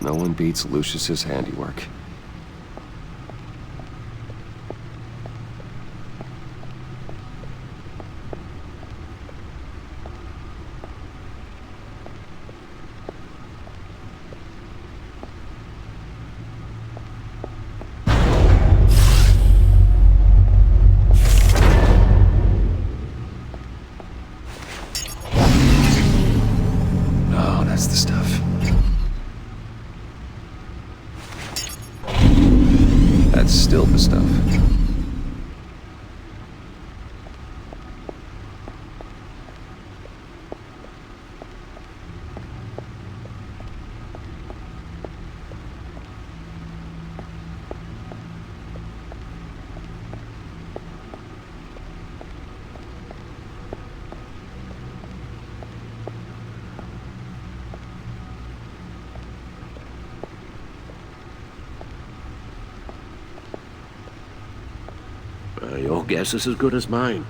No one beats Lucius's handiwork. Oh, that's the stuff. That's still the stuff. Your guess is as good as mine.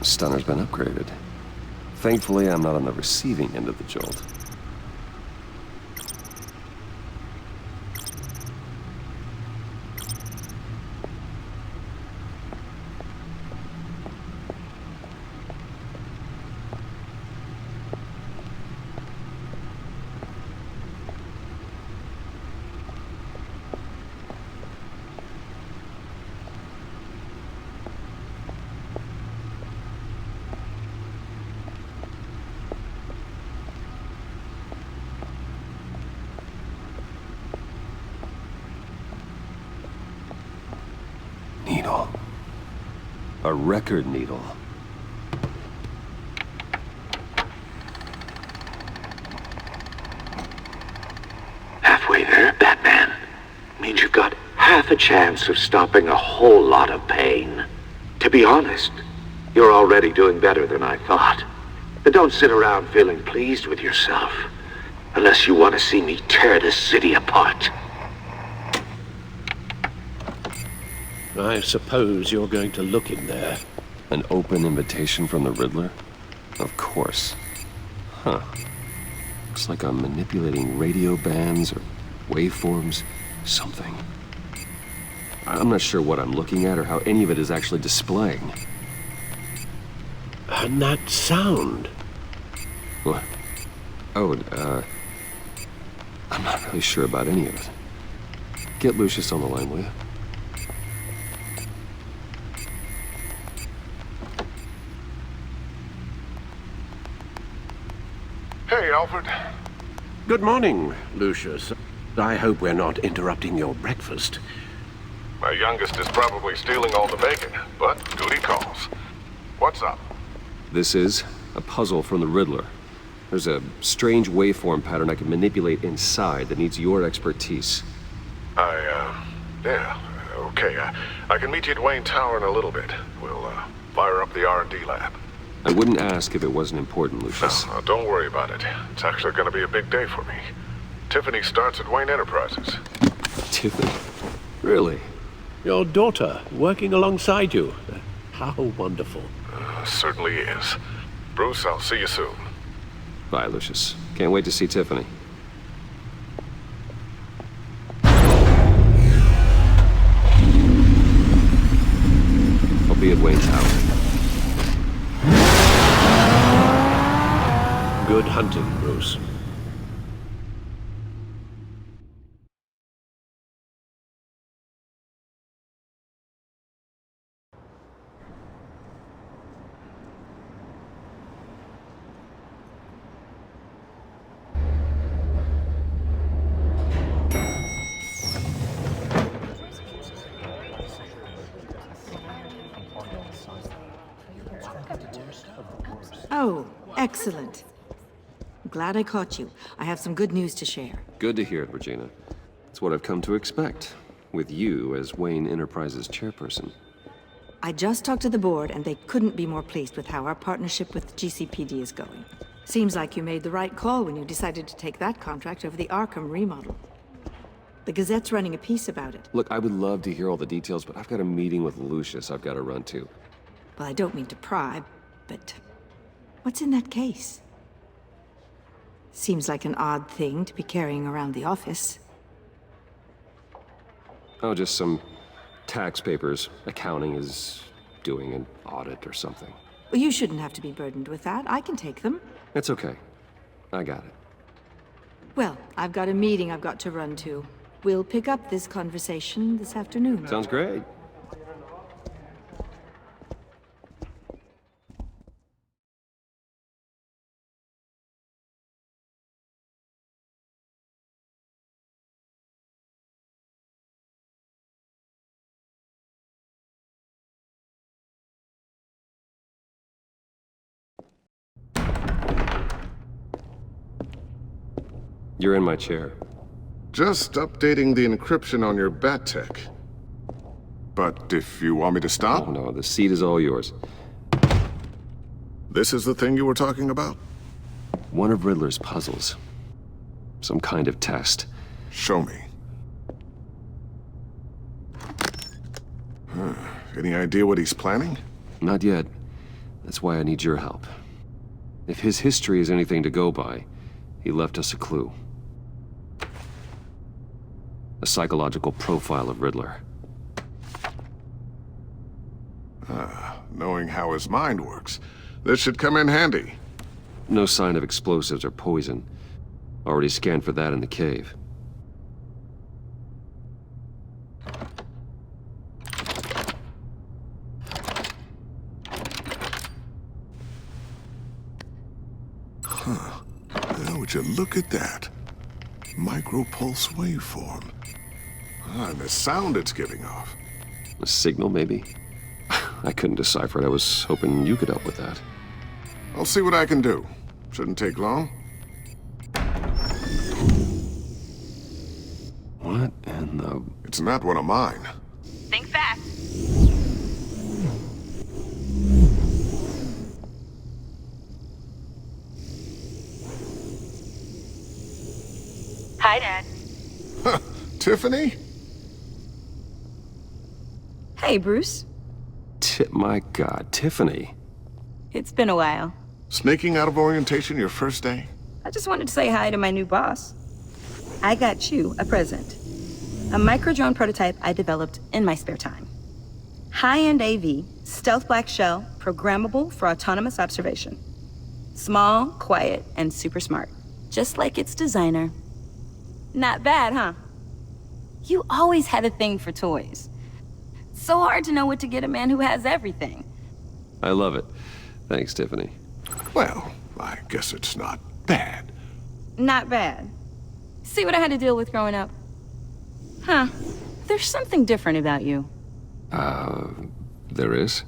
Stunner's been upgraded. Thankfully, I'm not on the receiving end of the jolt. Needle. A record needle. Halfway there, Batman. Means you've got half a chance of stopping a whole lot of pain. To be honest, you're already doing better than I thought. But don't sit around feeling pleased with yourself, unless you want to see me tear this city apart. I suppose you're going to look in there. An open invitation from the Riddler? Of course. Huh. Looks like I'm manipulating radio bands or waveforms, something. I'm not sure what I'm looking at or how any of it is actually displaying. And that sound. What? Oh, I'm not really sure about any of it. Get Lucius on the line, will you? Alfred. Good morning, Lucius. I hope we're not interrupting your breakfast. My youngest is probably stealing all the bacon, but duty calls. What's up? This is a puzzle from the Riddler. There's a strange waveform pattern I can manipulate inside that needs your expertise. Yeah, okay. I can meet you at Wayne Tower in a little bit. We'll, fire up the R&D lab. I wouldn't ask if it wasn't important, Lucius. No, don't worry about it. It's actually gonna be a big day for me. Tiffany starts at Wayne Enterprises. Tiffany? Really? Your daughter working alongside you. How wonderful. Certainly is. Bruce, I'll see you soon. Bye, Lucius. Can't wait to see Tiffany. I'll be at Wayne Tower. Good hunting, Bruce. Oh, excellent. Glad I caught you. I have some good news to share. Good to hear it, Regina. It's what I've come to expect, with you as Wayne Enterprises chairperson. I just talked to the board, and they couldn't be more pleased with how our partnership with GCPD is going. Seems like you made the right call when you decided to take that contract over the Arkham remodel. The Gazette's running a piece about it. Look, I would love to hear all the details, but I've got a meeting with Lucius I've got to run to. Well, I don't mean to pry, but what's in that case? Seems like an odd thing to be carrying around the office. Oh, just some tax papers. Accounting is doing an audit or something. Well, you shouldn't have to be burdened with that. I can take them. It's okay. I got it. Well, I've got a meeting I've got to run to. We'll pick up this conversation this afternoon. Sounds great. You're in my chair. Just updating the encryption on your bat tech. But if you want me to stop, Oh no, the seat is all yours. this is the thing you were talking about? One of Riddler's puzzles. Some kind of test. Show me. Any idea what he's planning? Not yet. That's why I need your help. If his history is anything to go by, he left us a clue. A psychological profile of Riddler. Knowing how his mind works, this should come in handy. No sign of explosives or poison. Already scanned for that in the cave. Now, would you look at that? Micropulse waveform. And the sound it's giving off. A signal, maybe? I couldn't decipher it. I was hoping you could help with that. I'll see what I can do. Shouldn't take long. What in the... It's not one of mine. Think fast. Hi, Dad. Tiffany? Hey, Bruce. My God, Tiffany. It's been a while. Sneaking out of orientation your first day? I just wanted to say hi to my new boss. I got you a present. A micro-drone prototype I developed in my spare time. High-end AV, stealth black shell, programmable for autonomous observation. Small, quiet, and super smart. Just like its designer. Not bad, huh? You always had a thing for toys. So hard to know what to get a man who has everything. I love it. Thanks, Tiffany. Well, I guess it's not bad. Not bad. See what I had to deal with growing up? Huh. There's something different about you. There is?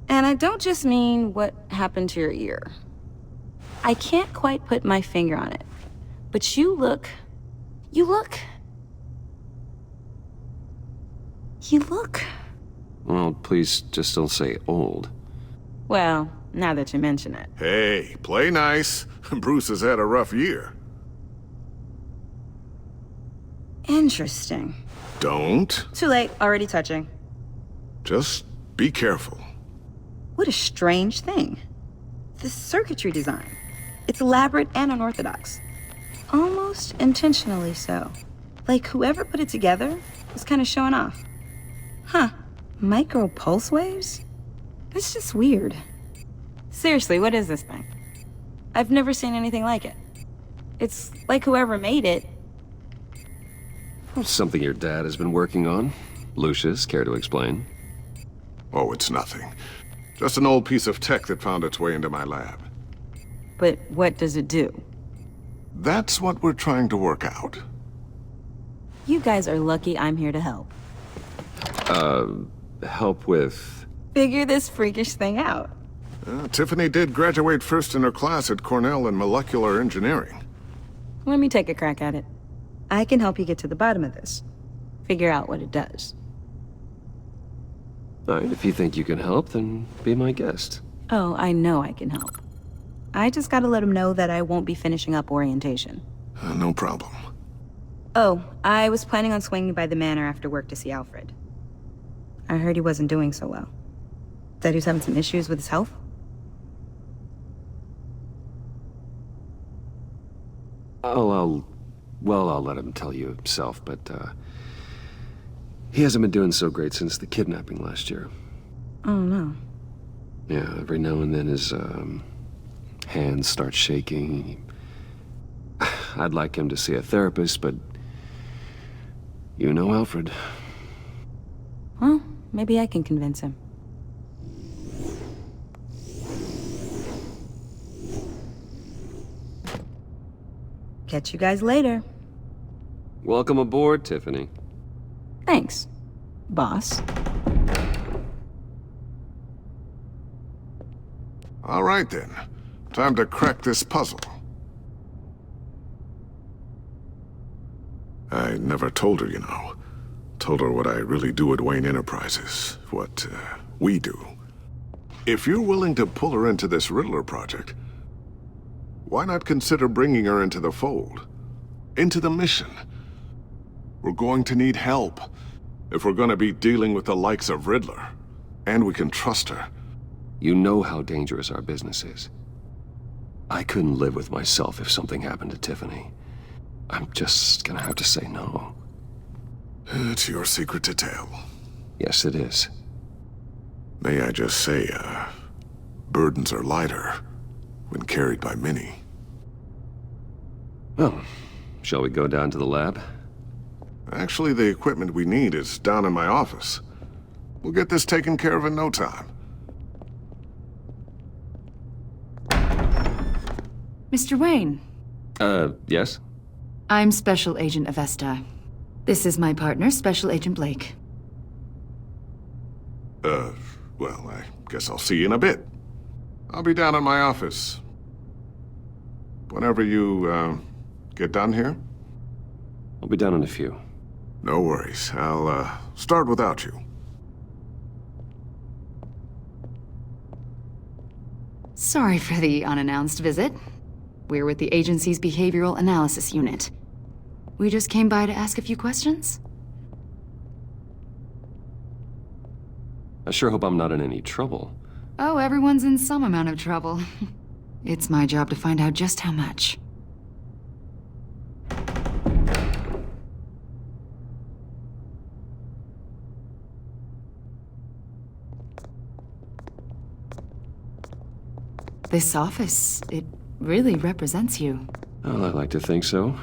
And I don't just mean what happened to your ear. I can't quite put my finger on it. But you look... Well, please just don't say old. Well, now that you mention it. Hey, play nice. Bruce has had a rough year. Interesting. Don't. Too late, already touching. Just be careful. What a strange thing. The circuitry design. It's elaborate and unorthodox. Almost intentionally so. Like whoever put it together was kind of showing off. Huh. Micro pulse waves? That's just weird. Seriously, what is this thing? I've never seen anything like it. It's like whoever made it. Something your dad has been working on. Lucius, care to explain? Oh, it's nothing. Just an old piece of tech that found its way into my lab. But what does it do? That's what we're trying to work out. You guys are lucky I'm here to help. Help with... Figure this freakish thing out. Tiffany did graduate first in her class at Cornell in molecular engineering. Let me take a crack at it. I can help you get to the bottom of this. Figure out what it does. All right, if you think you can help, then be my guest. Oh, I know I can help. I just gotta let him know that I won't be finishing up orientation. No problem. Oh, I was planning on swinging by the manor after work to see Alfred. I heard he wasn't doing so well. That he was having some issues with his health? I'll let him tell you himself, but, he hasn't been doing so great since the kidnapping last year. Oh, no. Yeah, every now and then his, hands start shaking. I'd like him to see a therapist, but... You know Alfred. Well, maybe I can convince him. Catch you guys later. Welcome aboard, Tiffany. Thanks, boss. All right, then. Time to crack this puzzle. I never told her, you know. Told her what I really do at Wayne Enterprises. What, we do. If you're willing to pull her into this Riddler project, why not consider bringing her into the fold? Into the mission? We're going to need help if we're gonna be dealing with the likes of Riddler. And we can trust her. You know how dangerous our business is. I couldn't live with myself if something happened to Tiffany. I'm just gonna have to say no. It's your secret to tell. Yes, it is. May I just say, burdens are lighter when carried by many. Well, shall we go down to the lab? Actually, the equipment we need is down in my office. We'll get this taken care of in no time. Mr. Wayne, Yes? I'm Special Agent Avesta. This is my partner, Special Agent Blake. Well, I guess I'll see you in a bit. I'll be down in my office. Whenever you, get done here? I'll be down in a few. No worries. I'll, start without you. Sorry for the unannounced visit. We're with the agency's Behavioral Analysis Unit. We just came by to ask a few questions. I sure hope I'm not in any trouble. Oh, everyone's in some amount of trouble. It's my job to find out just how much. This office, it really represents you. Well, I like to think so.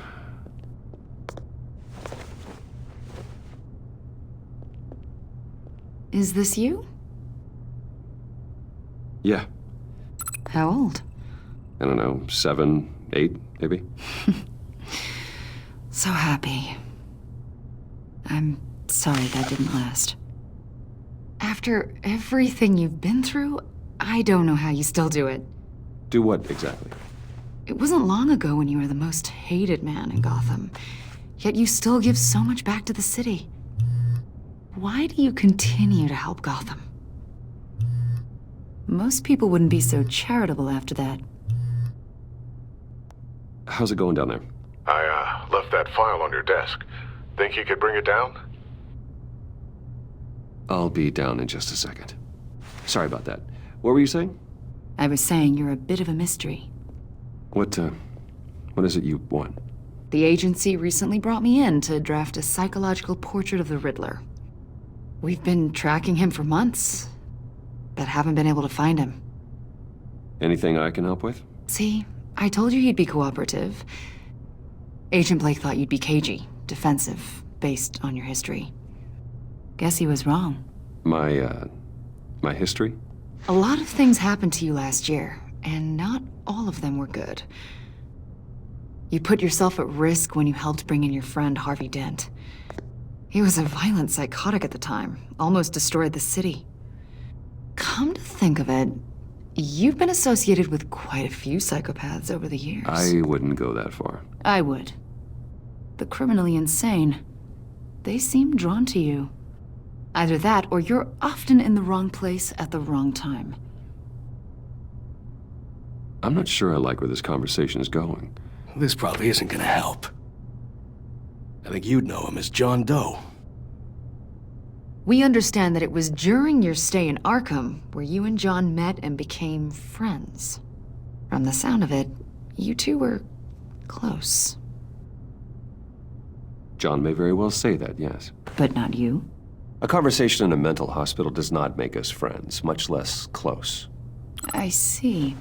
Is this you? Yeah. How old? I don't know, 7, 8, maybe? So happy. I'm sorry that didn't last. After everything you've been through, I don't know how you still do it. Do what, exactly? It wasn't long ago when you were the most hated man in Gotham, yet you still give so much back to the city. Why do you continue to help Gotham? Most people wouldn't be so charitable after that. How's it going down there? I left that file on your desk. Think you could bring it down? I'll be down in just a second. Sorry about that. What were you saying? I was saying you're a bit of a mystery. What is it you want? The agency recently brought me in to draft a psychological portrait of the Riddler. We've been tracking him for months, but haven't been able to find him. Anything I can help with? See, I told you he'd be cooperative. Agent Blake thought you'd be cagey, defensive, based on your history. Guess he was wrong. My history? A lot of things happened to you last year, and not all of them were good. You put yourself at risk when you helped bring in your friend Harvey Dent. He was a violent psychotic at the time, almost destroyed the city. Come to think of it, you've been associated with quite a few psychopaths over the years. I wouldn't go that far. I would. The criminally insane, they seem drawn to you. Either that, or you're often in the wrong place at the wrong time. I'm not sure I like where this conversation is going. This probably isn't gonna help. I think you'd know him as John Doe. We understand that it was during your stay in Arkham where you and John met and became friends. From the sound of it, you two were close. John may very well say that, yes. But not you? A conversation in a mental hospital does not make us friends, much less close. I see.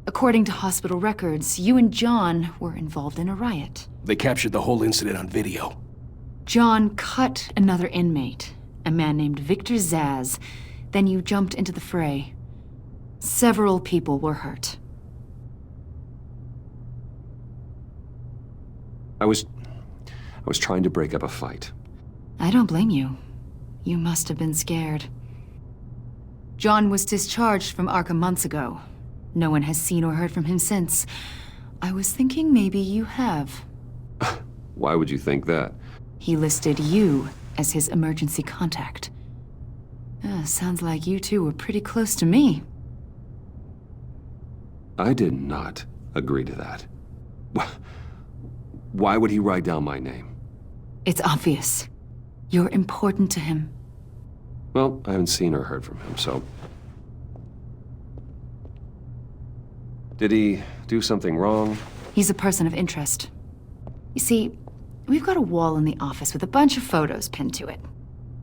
According to hospital records, you and John were involved in a riot. They captured the whole incident on video. John cut another inmate, a man named Victor Zsasz. Then you jumped into the fray. Several people were hurt. I was trying to break up a fight. I don't blame you. You must have been scared. John was discharged from Arkham months ago. No one has seen or heard from him since. I was thinking maybe you have. Why would you think that? He listed you as his emergency contact. Sounds like you two were pretty close to me. I did not agree to that. Why would he write down my name? It's obvious. You're important to him. Well, I haven't seen or heard from him, so... Did he do something wrong? He's a person of interest. You see, we've got a wall in the office with a bunch of photos pinned to it.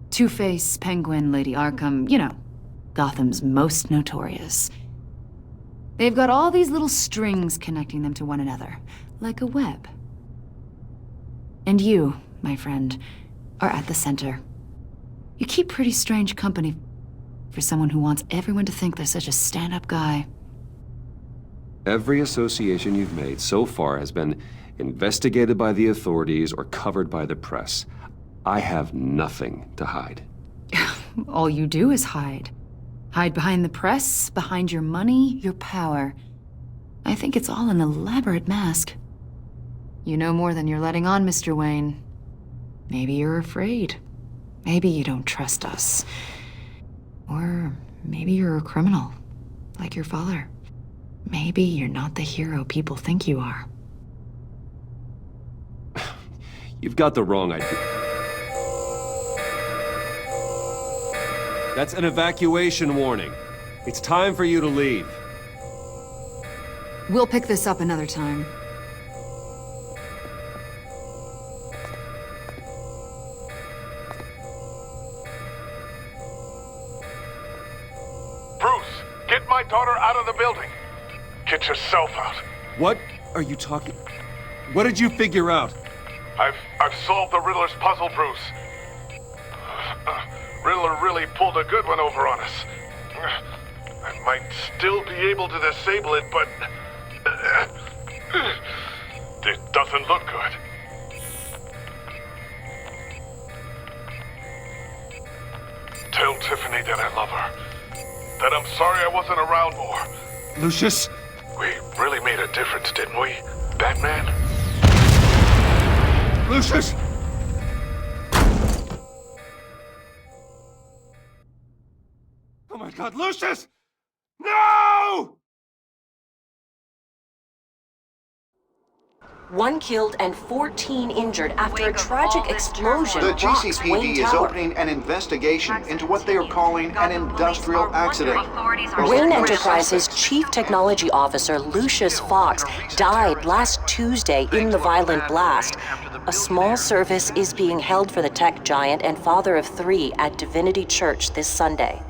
Two-Face, Penguin, Lady Arkham, you know, Gotham's most notorious. They've got all these little strings connecting them to one another, like a web. And you, my friend, are at the center. You keep pretty strange company for someone who wants everyone to think they're such a stand-up guy. Every association you've made so far has been investigated by the authorities or covered by the press. I have nothing to hide. All you do is hide. Hide behind the press, behind your money, your power. I think it's all an elaborate mask. You know more than you're letting on, Mr. Wayne. Maybe you're afraid. Maybe you don't trust us. Or maybe you're a criminal, like your father. Maybe you're not the hero people think you are. You've got the wrong idea. That's an evacuation warning. It's time for you to leave. We'll pick this up another time. Bruce, get my daughter out of the building. Get yourself out. What are you talking... What did you figure out? I've solved the Riddler's puzzle, Bruce. Riddler really pulled a good one over on us. I might still be able to disable it, but It doesn't look good. Tell Tiffany that I love her. That I'm sorry I wasn't around more. Lucius? We really made a difference, didn't we, Batman? Lucius! Oh my God, Lucius! No! 1 killed and 14 injured after a tragic explosion The rocks GCPD Wayne is Tower. opening an investigation into what they are calling an industrial accident. Wayne Enterprises' Chief Technology Officer Lucius Fox died last Tuesday in the violent blast. A small service is being held for the tech giant and father of 3 at Divinity Church this Sunday.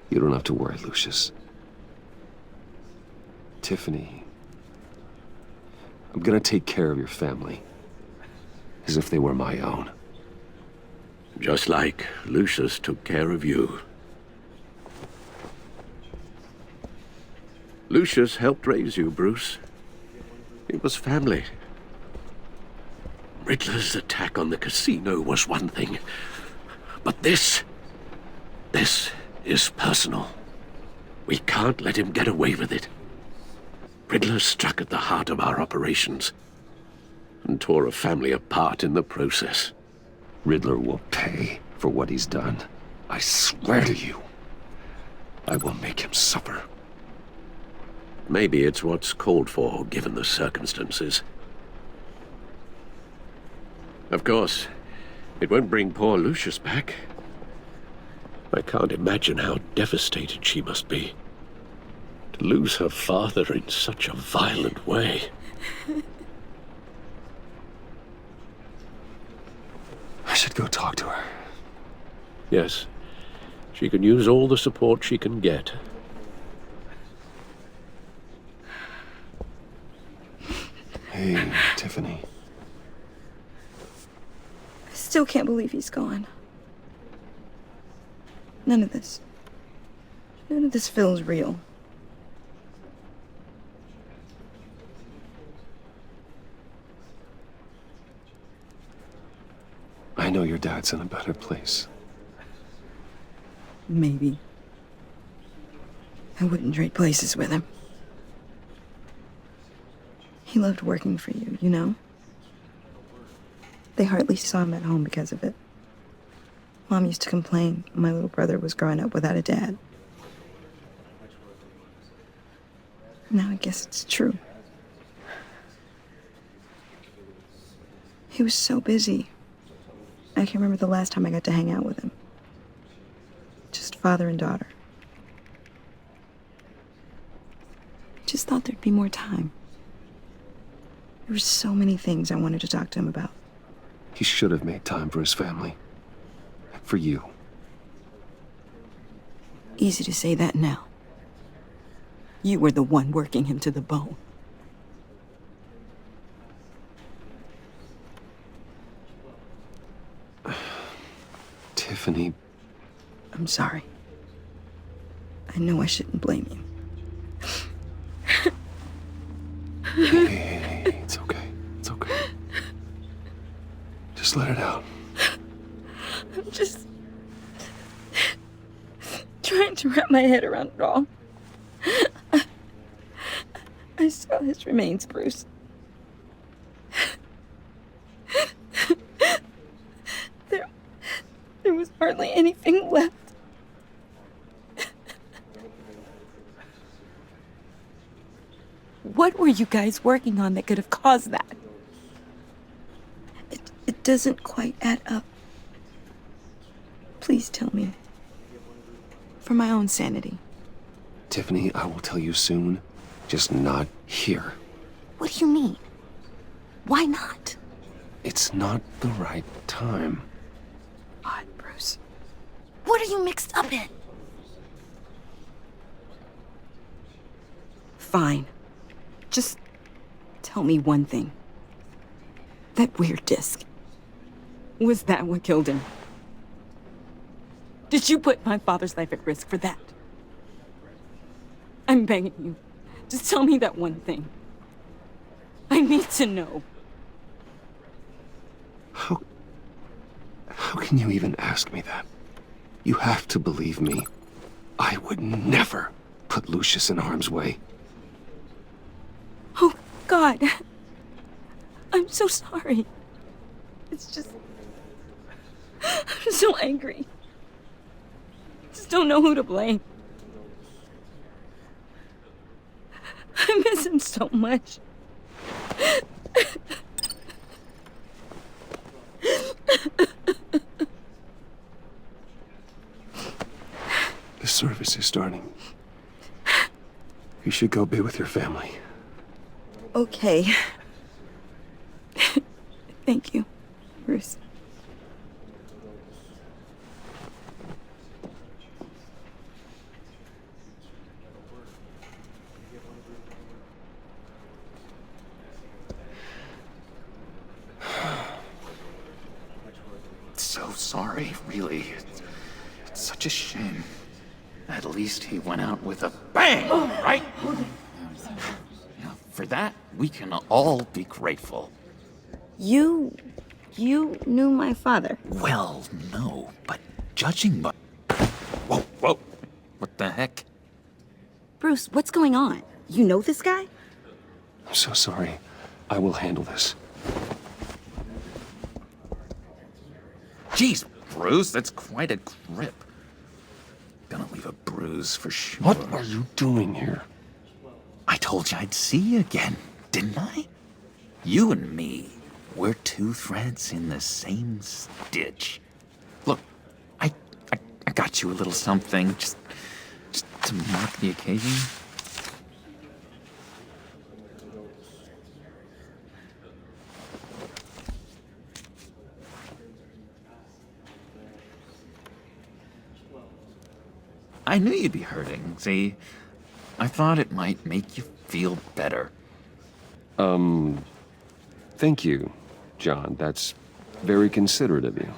You don't have to worry, Lucius. Tiffany, I'm gonna take care of your family. As if they were my own. Just like Lucius took care of you. Lucius helped raise you, Bruce. It was family. Riddler's attack on the casino was one thing. But this is personal. We can't let him get away with it. Riddler struck at the heart of our operations and tore a family apart in the process. Riddler will pay for what he's done. I swear to you, I will make him suffer. Maybe it's what's called for, given the circumstances. Of course, it won't bring poor Lucius back. I can't imagine how devastated she must be. To lose her father in such a violent way. I should go talk to her. Yes, she can use all the support she can get. Hey, Tiffany. I still can't believe he's gone. None of this feels real. I know your dad's in a better place. Maybe. I wouldn't trade places with him. He loved working for you, you know? They hardly saw him at home because of it. Mom used to complain my little brother was growing up without a dad. Now I guess it's true. He was so busy. I can't remember the last time I got to hang out with him. Just father and daughter. Just thought there'd be more time. There were so many things I wanted to talk to him about. He should have made time for his family. For you. Easy to say that now. You were the one working him to the bone. Tiffany. I'm sorry. I know I shouldn't blame you. Hey, it's okay. It's okay. Just let it out. I'm just trying to wrap my head around it all. I saw his remains, Bruce. There was hardly anything left. What were you guys working on that could have caused that? It doesn't quite add up. Please tell me. For my own sanity. Tiffany, I will tell you soon. Just not here. What do you mean? Why not? It's not the right time. Odd, Bruce. What are you mixed up in? Fine. Just tell me one thing. That weird disc. Was that what killed him? Did you put my father's life at risk for that? I'm begging you. Just tell me that one thing. I need to know. How can you even ask me that? You have to believe me. I would never put Lucius in harm's way. Oh, God. I'm so sorry. It's just... I'm so angry. Just don't know who to blame. I miss him so much. The service is starting. You should go be with your family. Okay. Thank you, Bruce. So sorry, really. It's such a shame. At least he went out with a bang, right? Yeah, for that, we can all be grateful. You knew my father? Well, no, but judging by... Whoa, whoa. What the heck? Bruce, what's going on? You know this guy? I'm so sorry. I will handle this. Jeez, Bruce, that's quite a grip. Gonna leave a bruise for sure. What are you doing here? I told you I'd see you again, didn't I? You and me, we're two threads in the same stitch. Look, I got you a little something, just to mark the occasion. I knew you'd be hurting, see? I thought it might make you feel better. Thank you, John. That's very considerate of you.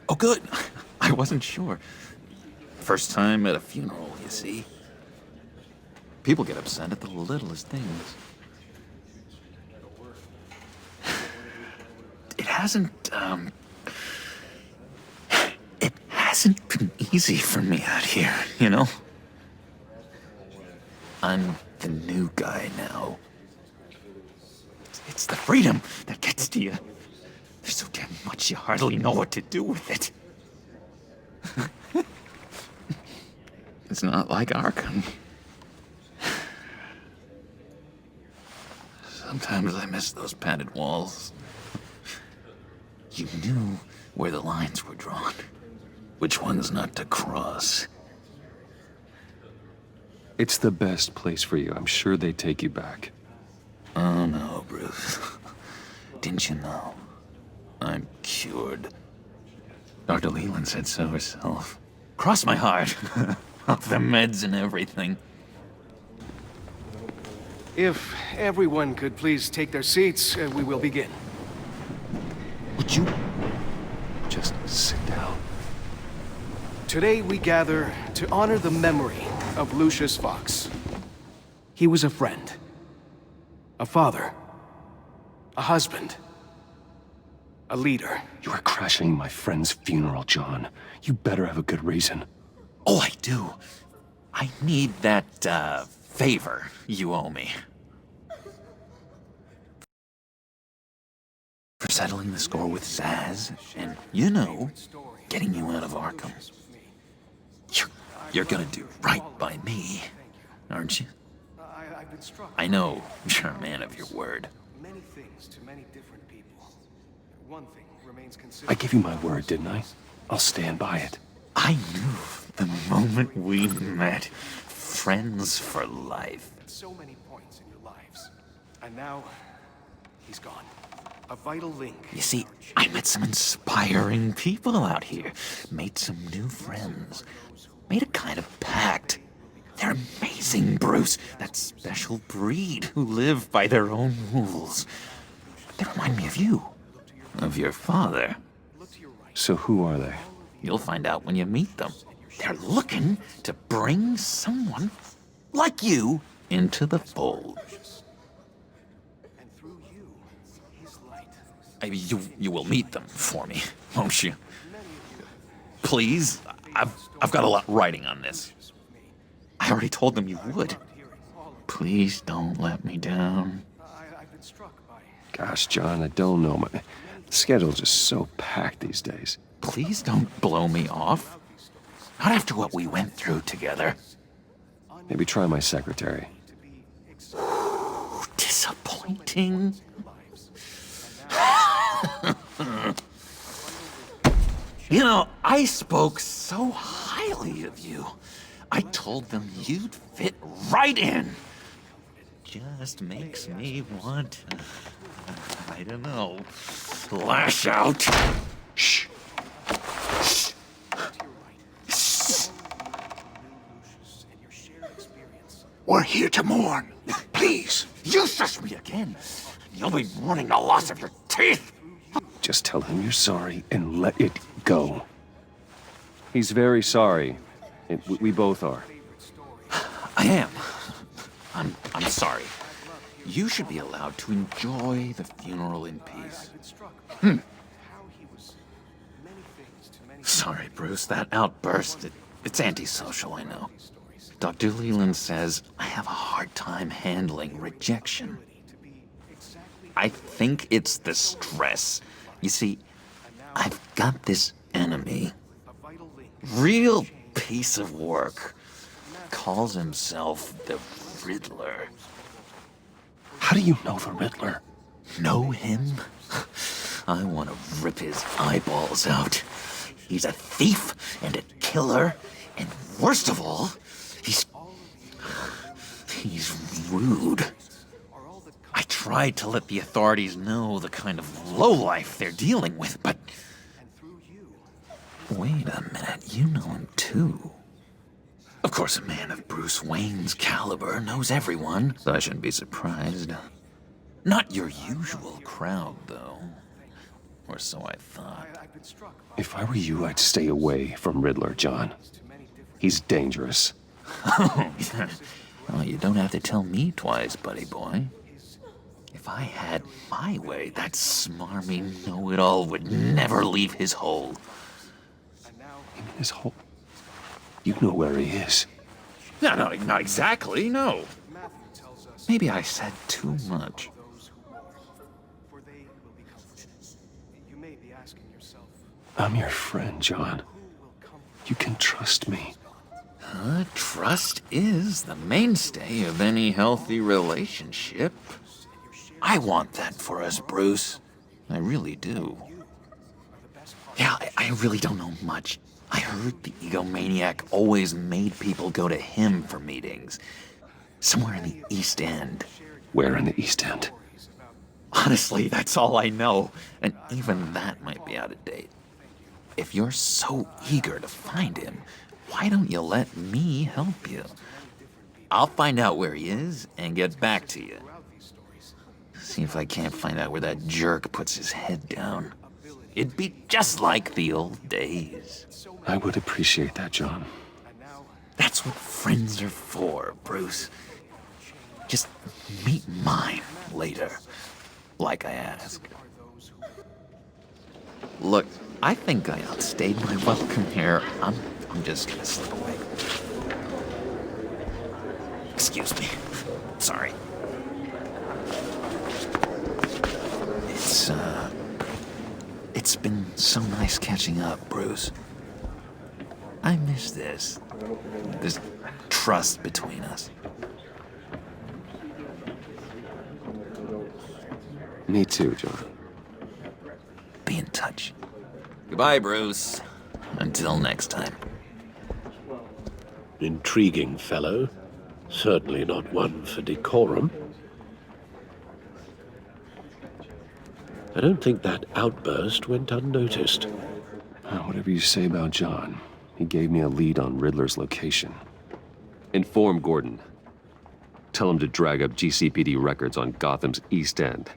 Oh, good. I wasn't sure. First time at a funeral, you see. People get upset at the littlest things. It hasn't been easy for me out here, you know? I'm the new guy now. It's the freedom that gets to you. There's so damn much you hardly know what to do with it. It's not like Arkham. Sometimes I miss those padded walls. You knew where the lines were drawn. Which ones not to cross. It's the best place for you. I'm sure they take you back. Oh no, Bruce. Didn't you know? I'm cured. Dr. Leland said so herself. Cross my heart. Off the meds and everything. If everyone could please take their seats, we will begin. Would you just sit down? Today we gather to honor the memory of Lucius Fox. He was a friend, a father, a husband, a leader. You are crashing my friend's funeral, John. You better have a good reason. Oh, I do. I need that, favor you owe me. For settling the score with Zaz, and, you know, getting you out of Arkham. You're gonna do right by me, aren't you? I know you're a man of your word. Many things to many different people. One thing remains consistent. I gave you my word, didn't I? I'll stand by it. I knew the moment we met. Friends for life. At so many points in your lives. And now, he's gone. A vital link. You see, I met some inspiring people out here. Made some new friends. Made a kind of pact. They're amazing, Bruce. That special breed who live by their own rules. They remind me of you. Of your father. So who are they? You'll find out when you meet them. They're looking to bring someone like you into the fold. You will meet them for me, won't you? Please, I've got a lot riding on this. I already told them you would. Please don't let me down. Gosh, John, I don't know. My schedule's just so packed these days. Please don't blow me off. Not after what we went through together. Maybe try my secretary. Disappointing. You know, I spoke so highly of you. I told them you'd fit right in. Just makes me want to, I don't know, lash out. Shh. Shh. Shh. We're here to mourn. Please. You shush me again. You'll be mourning the loss of your teeth. Just tell him you're sorry and let it go. He's very sorry. We both are. I am. I'm sorry. You should be allowed to enjoy the funeral in peace. Sorry, Bruce, that outburst, it's antisocial, I know. Dr. Leland says I have a hard time handling rejection. I think it's the stress. You see, I've got this enemy. Real piece of work. Calls himself the Riddler. How do you know the Riddler? Know him? I want to rip his eyeballs out. He's a thief and a killer, and worst of all, he's rude. I tried to let the authorities know the kind of lowlife they're dealing with, but... Wait a minute, you know him too. Of course, a man of Bruce Wayne's caliber knows everyone, so I shouldn't be surprised. Not your usual crowd, though. Or so I thought. If I were you, I'd stay away from Riddler, John. He's dangerous. Well, you don't have to tell me twice, buddy boy. If I had my way, that smarmy know-it-all would never leave his hole. In his hole? You know where he is. No, not exactly, no. Maybe I said too much. I'm your friend, John. You can trust me. Trust is the mainstay of any healthy relationship. I want that for us, Bruce. I really do. Yeah, I really don't know much. I heard the egomaniac always made people go to him for meetings. Somewhere in the East End. Where in the East End? Honestly, that's all I know. And even that might be out of date. If you're so eager to find him, why don't you let me help you? I'll find out where he is and get back to you. See if I can't find out where that jerk puts his head down. It'd be just like the old days. I would appreciate that, John. That's what friends are for, Bruce. Just meet mine later, like I asked. Look, I think I outstayed my welcome here. I'm just gonna slip away. Excuse me. Sorry. It's been so nice catching up, Bruce. I miss this trust between us. Me too, John. Be in touch. Goodbye, Bruce. Until next time. Intriguing fellow. Certainly not one for decorum. I don't think that outburst went unnoticed. Whatever you say about John, he gave me a lead on Riddler's location. Inform Gordon. Tell him to drag up GCPD records on Gotham's East End.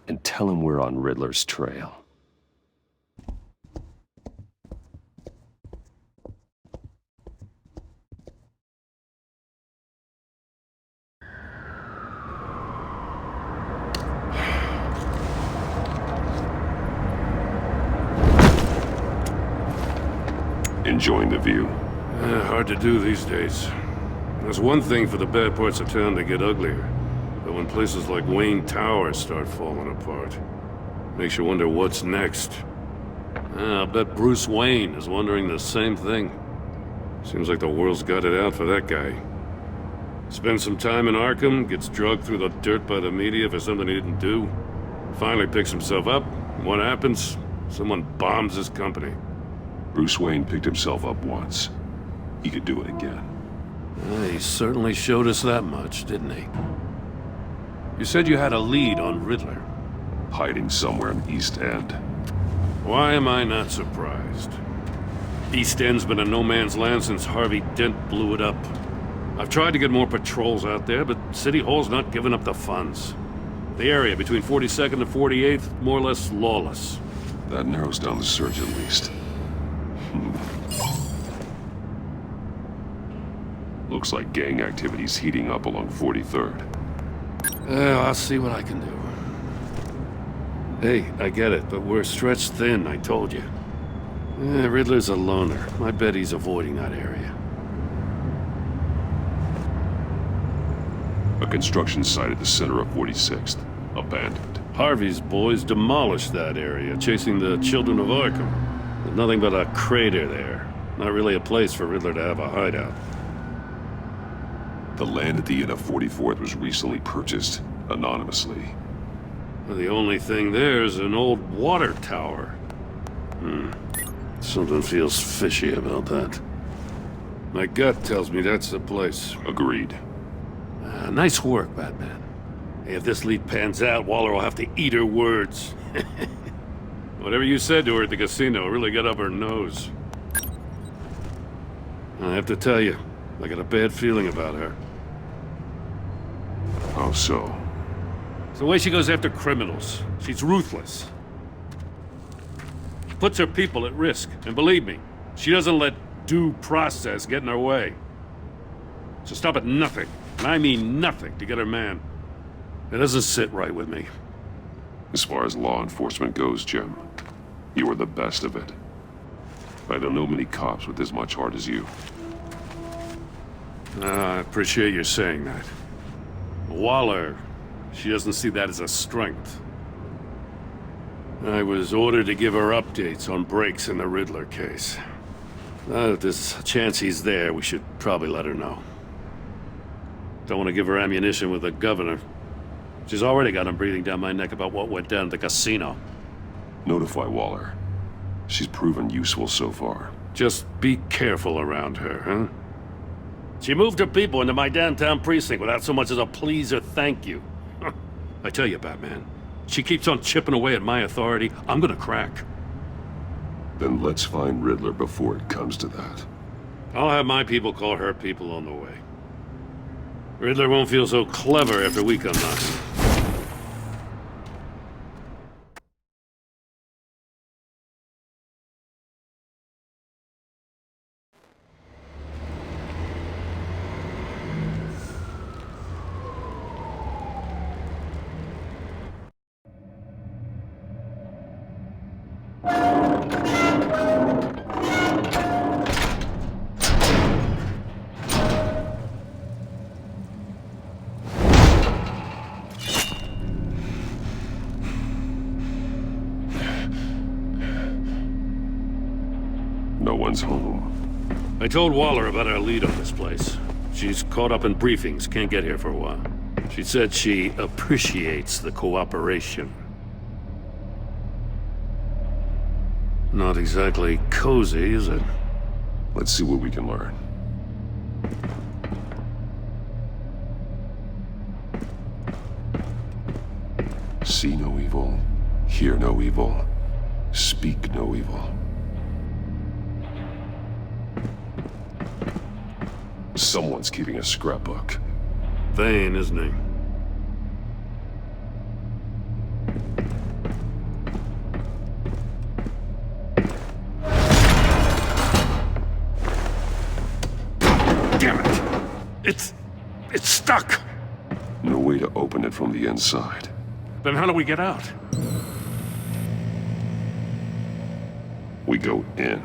And tell him we're on Riddler's trail. Enjoying the view? Hard to do these days. There's one thing for the bad parts of town to get uglier, but when places like Wayne Tower start falling apart, makes you wonder what's next. I'll bet Bruce Wayne is wondering the same thing. Seems like the world's got it out for that guy. Spends some time in Arkham, gets drugged through the dirt by the media for something he didn't do. Finally picks himself up, and what happens? Someone bombs his company. Bruce Wayne picked himself up once. He could do it again. He certainly showed us that much, didn't he? You said you had a lead on Riddler. Hiding somewhere in East End. Why am I not surprised? East End's been a no-man's land since Harvey Dent blew it up. I've tried to get more patrols out there, but City Hall's not giving up the funds. The area between 42nd and 48th, more or less lawless. That narrows down the search at least. Looks like gang activity's heating up along 43rd. I'll see what I can do. Hey, I get it, but we're stretched thin, I told you. Riddler's a loner. I bet he's avoiding that area. A construction site at the center of 46th. Abandoned. Harvey's boys demolished that area, chasing the children of Arkham. There's nothing but a crater there. Not really a place for Riddler to have a hideout. The land at the end of 44th was recently purchased, anonymously. Well, the only thing there is an old water tower. Something feels fishy about that. My gut tells me that's the place. Agreed. Nice work, Batman. Hey, if this lead pans out, Waller will have to eat her words. Whatever you said to her at the casino really got up her nose. I have to tell you, I got a bad feeling about her. How so? It's the way she goes after criminals. She's ruthless. Puts her people at risk. And believe me, she doesn't let due process get in her way. So stop at nothing, and I mean nothing, to get her man. It doesn't sit right with me. As far as law enforcement goes, Jim, you are the best of it. I don't know many cops with as much heart as you. I appreciate you saying that. Waller, she doesn't see that as a strength. I was ordered to give her updates on breaks in the Riddler case. If there's a chance he's there, we should probably let her know. Don't want to give her ammunition with the governor. She's already got him breathing down my neck about what went down at the casino. Notify Waller. She's proven useful so far. Just be careful around her, huh? She moved her people into my downtown precinct without so much as a please or thank you. I tell you, Batman, she keeps on chipping away at my authority, I'm gonna crack. Then let's find Riddler before it comes to that. I'll have my people call her people on the way. Riddler won't feel so clever after we come knocking. No one's home. I told Waller about our lead on this place. She's caught up in briefings, can't get here for a while. She said she appreciates the cooperation. Not exactly cozy, is it? Let's see what we can learn. See no evil, hear no evil, speak no evil. Someone's keeping a scrapbook. Thane, isn't he? Damn it! It's stuck! No way to open it from the inside. Then how do we get out? We go in.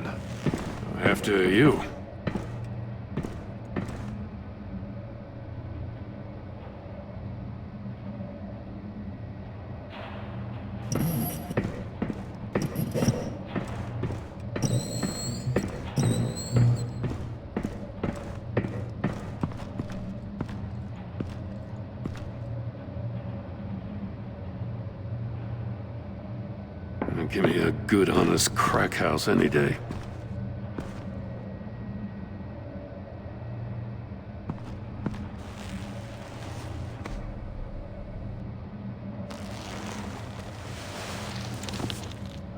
After you. Give me a good, honest crack house any day.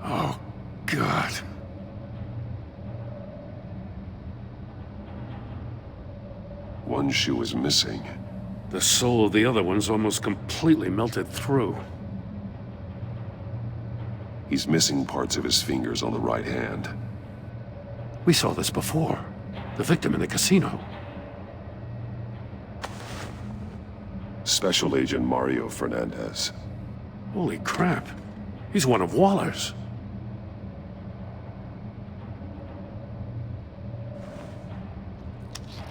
Oh, God. One shoe is missing. The sole of the other one's almost completely melted through. He's missing parts of his fingers on the right hand. We saw this before. The victim in the casino. Special Agent Mario Fernandez. Holy crap. He's one of Waller's.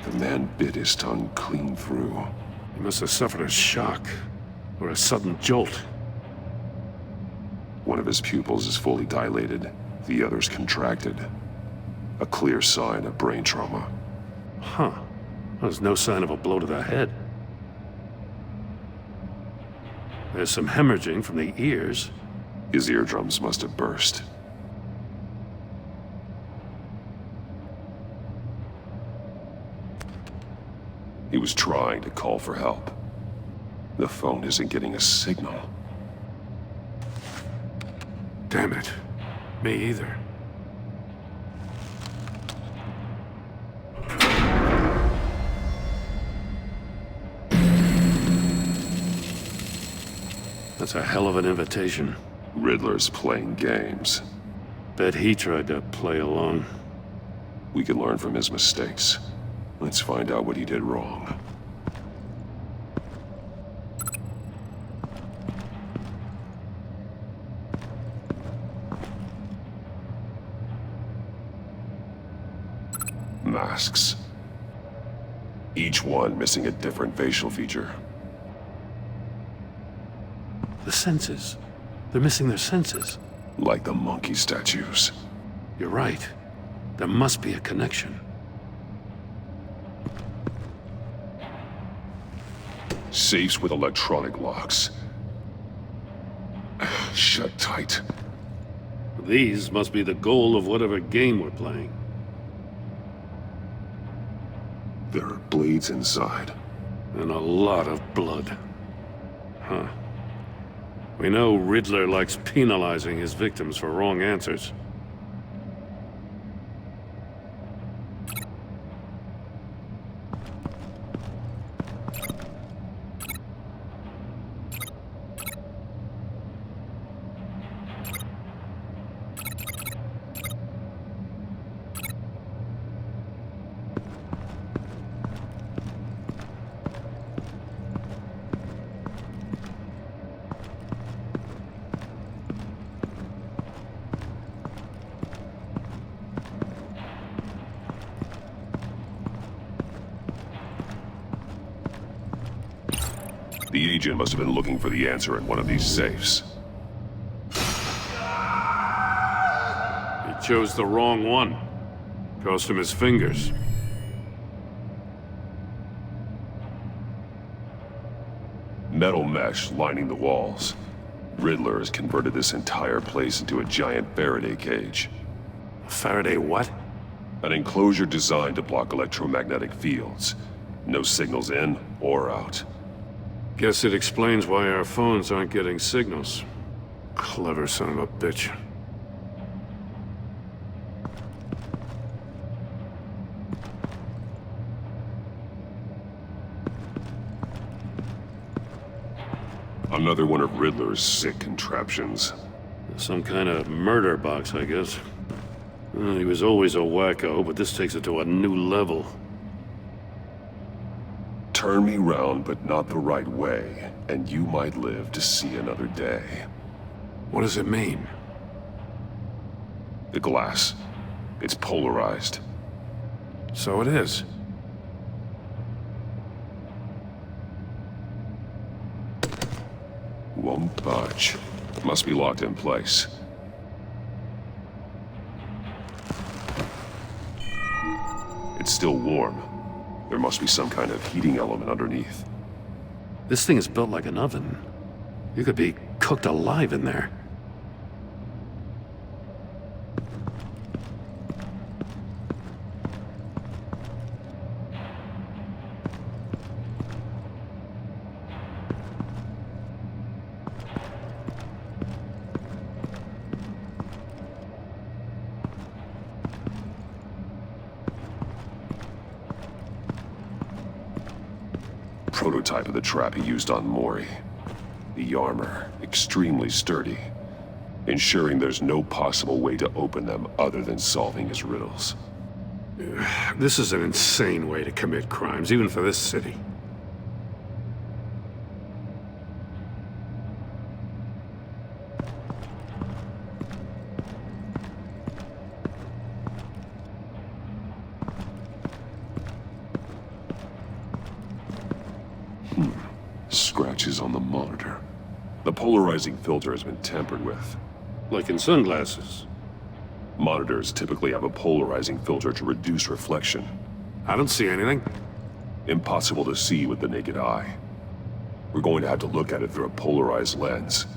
The man bit his tongue clean through. He must have suffered a shock, or a sudden jolt. One of his pupils is fully dilated, the other's contracted. A clear sign of brain trauma. Huh. There's no sign of a blow to the head. There's some hemorrhaging from the ears. His eardrums must have burst. He was trying to call for help. The phone isn't getting a signal. Damn it. Me either. That's a hell of an invitation. Riddler's playing games. Bet he tried to play along. We can learn from his mistakes. Let's find out what he did wrong. Masks. Each one missing a different facial feature. The senses. They're missing their senses. Like the monkey statues. You're right. There must be a connection. Safes with electronic locks. Shut tight. These must be the goal of whatever game we're playing. There are blades inside. And a lot of blood. Huh. We know Riddler likes penalizing his victims for wrong answers. The agent must have been looking for the answer in one of these safes. He chose the wrong one. Cost him his fingers. Metal mesh lining the walls. Riddler has converted this entire place into a giant Faraday cage. A Faraday what? An enclosure designed to block electromagnetic fields. No signals in or out. Guess it explains why our phones aren't getting signals. Clever son of a bitch. Another one of Riddler's sick contraptions. Some kind of murder box, I guess. Well, he was always a wacko, but this takes it to a new level. Turn me round, but not the right way, and you might live to see another day. What does it mean? The glass. It's polarized. So it is. Won't budge. Must be locked in place. It's still warm. There must be some kind of heating element underneath. This thing is built like an oven. You could be cooked alive in there. Prototype of the trap he used on Mori. The armor, extremely sturdy, ensuring there's no possible way to open them other than solving his riddles. This is an insane way to commit crimes, even for this city. Scratches on the monitor. The polarizing filter has been tampered with. Like in sunglasses. Monitors typically have a polarizing filter to reduce reflection. I don't see anything. Impossible to see with the naked eye. We're going to have to look at it through a polarized lens.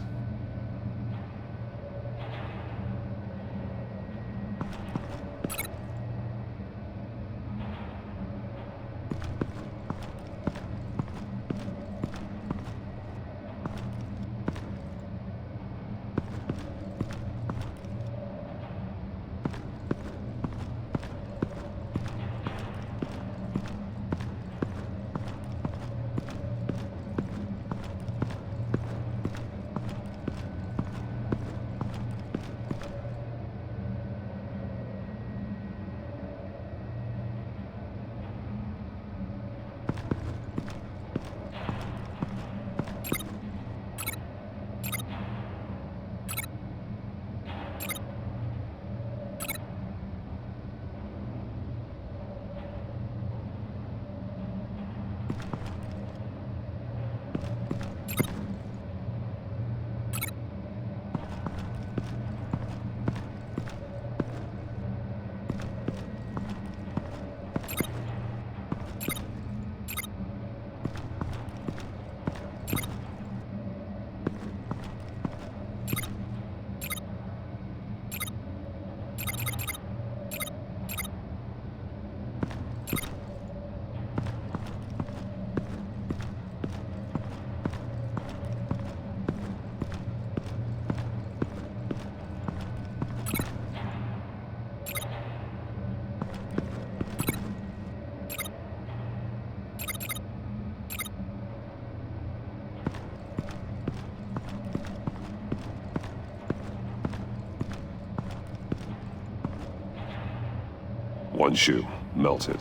One shoe, melted.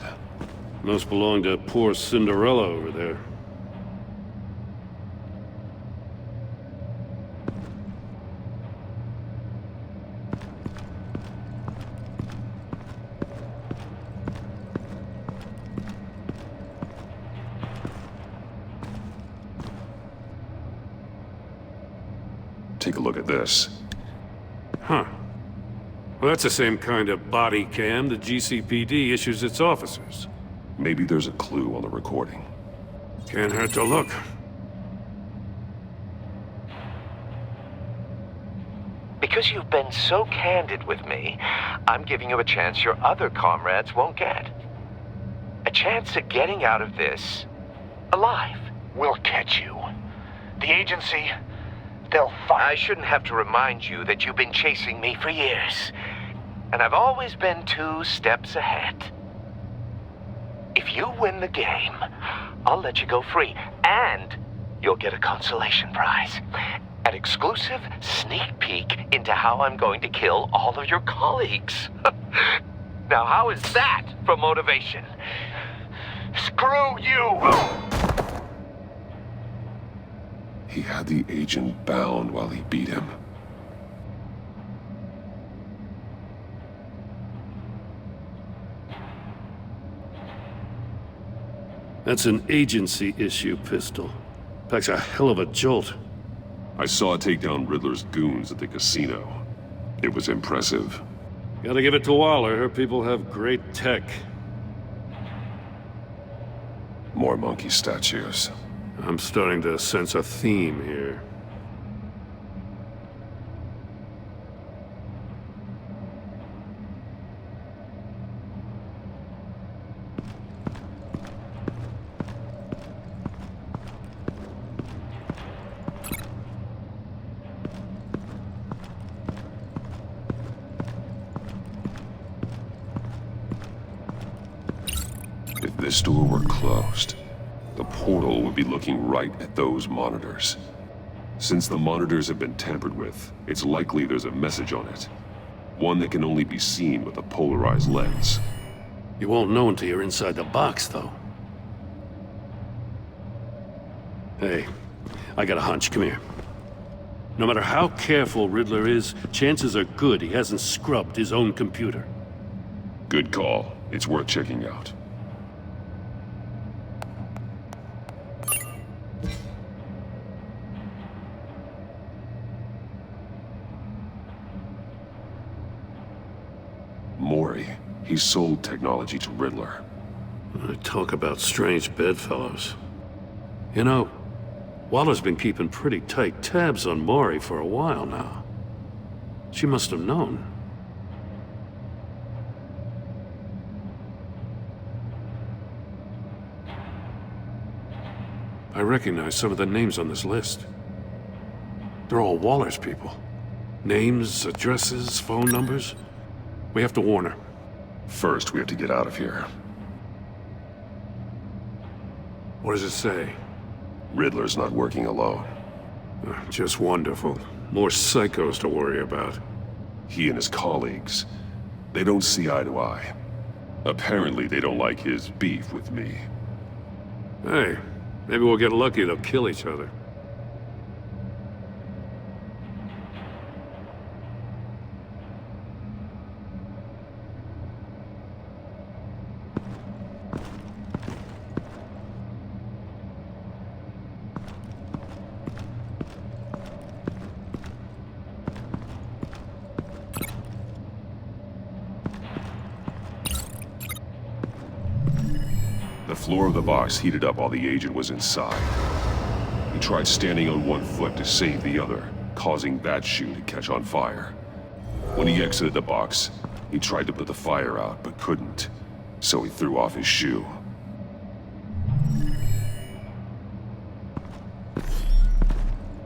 Must belong to poor Cinderella over there. Take a look at this. Huh. Well, that's the same kind of body cam the GCPD issues its officers. Maybe there's a clue on the recording. Can't hurt to look. Because you've been so candid with me, I'm giving you a chance your other comrades won't get. A chance at getting out of this alive. We'll catch you. The agency, they'll find... I shouldn't have to remind you that you've been chasing me for years. And I've always been 2 steps ahead. If you win the game, I'll let you go free. And you'll get a consolation prize. An exclusive sneak peek into how I'm going to kill all of your colleagues. Now, how is that for motivation? Screw you! He had the agent bound while he beat him. That's an agency issue pistol. Packs a hell of a jolt. I saw it take down Riddler's goons at the casino. It was impressive. Gotta give it to Waller. Her people have great tech. More monkey statues. I'm starting to sense a theme here. If this door were closed, the portal would be looking right at those monitors. Since the monitors have been tampered with, it's likely there's a message on it. One that can only be seen with a polarized lens. You won't know until you're inside the box, though. Hey, I got a hunch. Come here. No matter how careful Riddler is, chances are good he hasn't scrubbed his own computer. Good call. It's worth checking out. Mori. He sold technology to Riddler. Talk about strange bedfellows. You know, Waller's been keeping pretty tight tabs on Mori for a while now. She must have known. I recognize some of the names on this list. They're all Waller's people. Names, addresses, phone numbers. We have to warn her. First, we have to get out of here. What does it say? Riddler's not working alone. Just wonderful. More psychos to worry about. He and his colleagues, they don't see eye to eye. Apparently, they don't like his beef with me. Hey, maybe we'll get lucky. They'll kill each other. The floor of the box heated up while the agent was inside. He tried standing on one foot to save the other, causing that shoe to catch on fire. When he exited the box, he tried to put the fire out, but couldn't, so he threw off his shoe.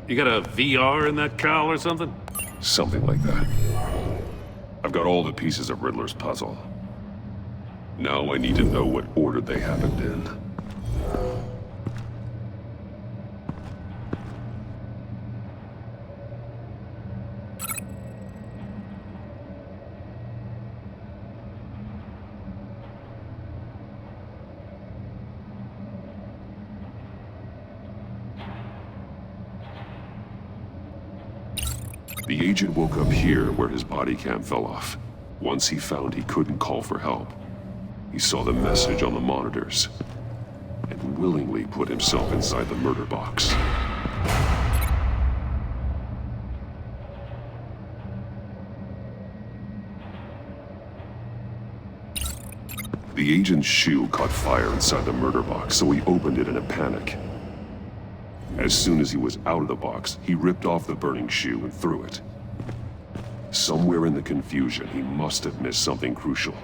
You got a VR in that cowl or something? Something like that. I've got all the pieces of Riddler's puzzle. Now I need to know what order they happened in. The agent woke up here where his body cam fell off. Once he found he couldn't call for help, he saw the message on the monitors and willingly put himself inside the murder box. The agent's shoe caught fire inside the murder box, so he opened it in a panic. As soon as he was out of the box, he ripped off the burning shoe and threw it. Somewhere in the confusion, he must have missed something crucial.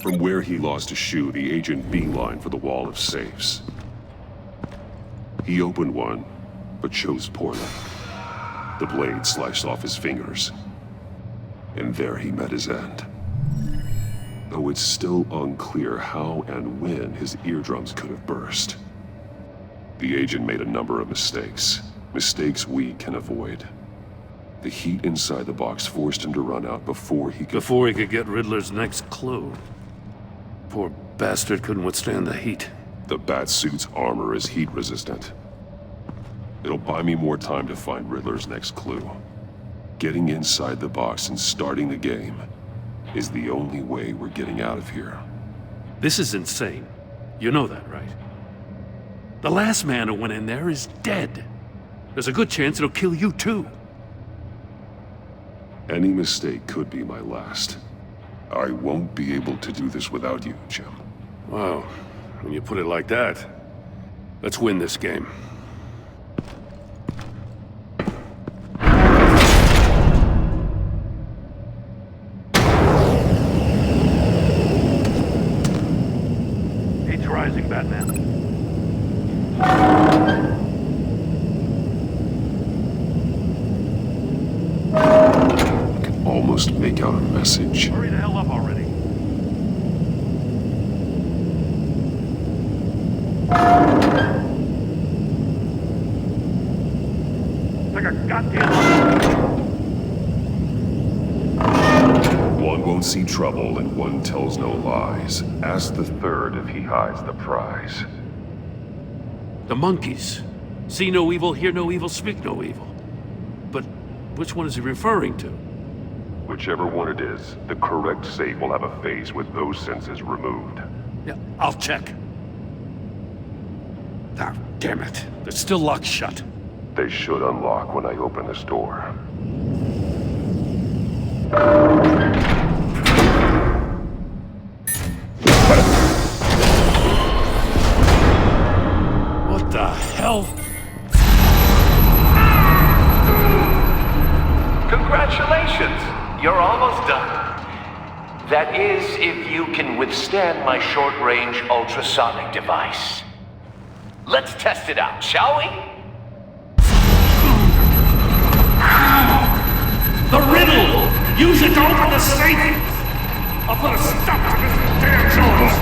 From where he lost a shoe, the agent beelined for the wall of safes. He opened one, but chose poorly. The blade sliced off his fingers. And there he met his end. Though it's still unclear how and when his eardrums could have burst. The agent made a number of mistakes. Mistakes we can avoid. The heat inside the box forced him to run out before he could get Riddler's next clue. Poor bastard couldn't withstand the heat. The Batsuit's armor is heat resistant. It'll buy me more time to find Riddler's next clue. Getting inside the box and starting the game is the only way we're getting out of here. This is insane. You know that, right? The last man who went in there is dead. There's a good chance it'll kill you too. Any mistake could be my last. I won't be able to do this without you, Jim. Wow, when you put it like that, let's win this game. Heat's rising, Batman. I can almost make out a message. Hurry the hell up already. It's like a goddamn... One won't see trouble and one tells no lies. Ask the third if he hides the prize. The monkeys. See no evil, hear no evil, speak no evil. But which one is he referring to? Whichever one it is, the correct safe will have a phase with those senses removed. Yeah, I'll check. Ah, damn it. They're still locked shut. They should unlock when I open this door. What the hell? Congratulations! You're almost done. That is, if you can withstand my short-range ultrasonic device. Let's test it out, shall we? The riddle! Use it to open the safe! I'll put a stop to this damn noise!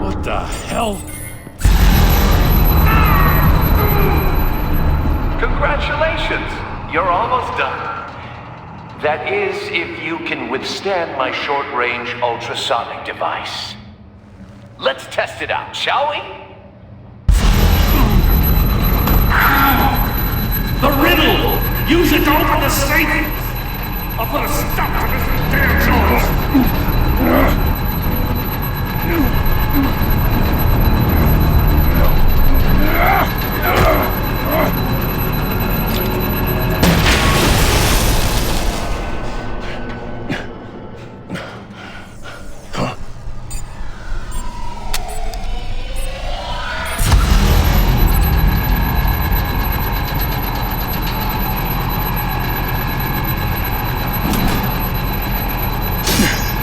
What the hell? Congratulations! You're almost done. That is, if you can withstand my short-range ultrasonic device. Let's test it out, shall we? The riddle! Use it to open the safe! I'll put a stop to this damn noise!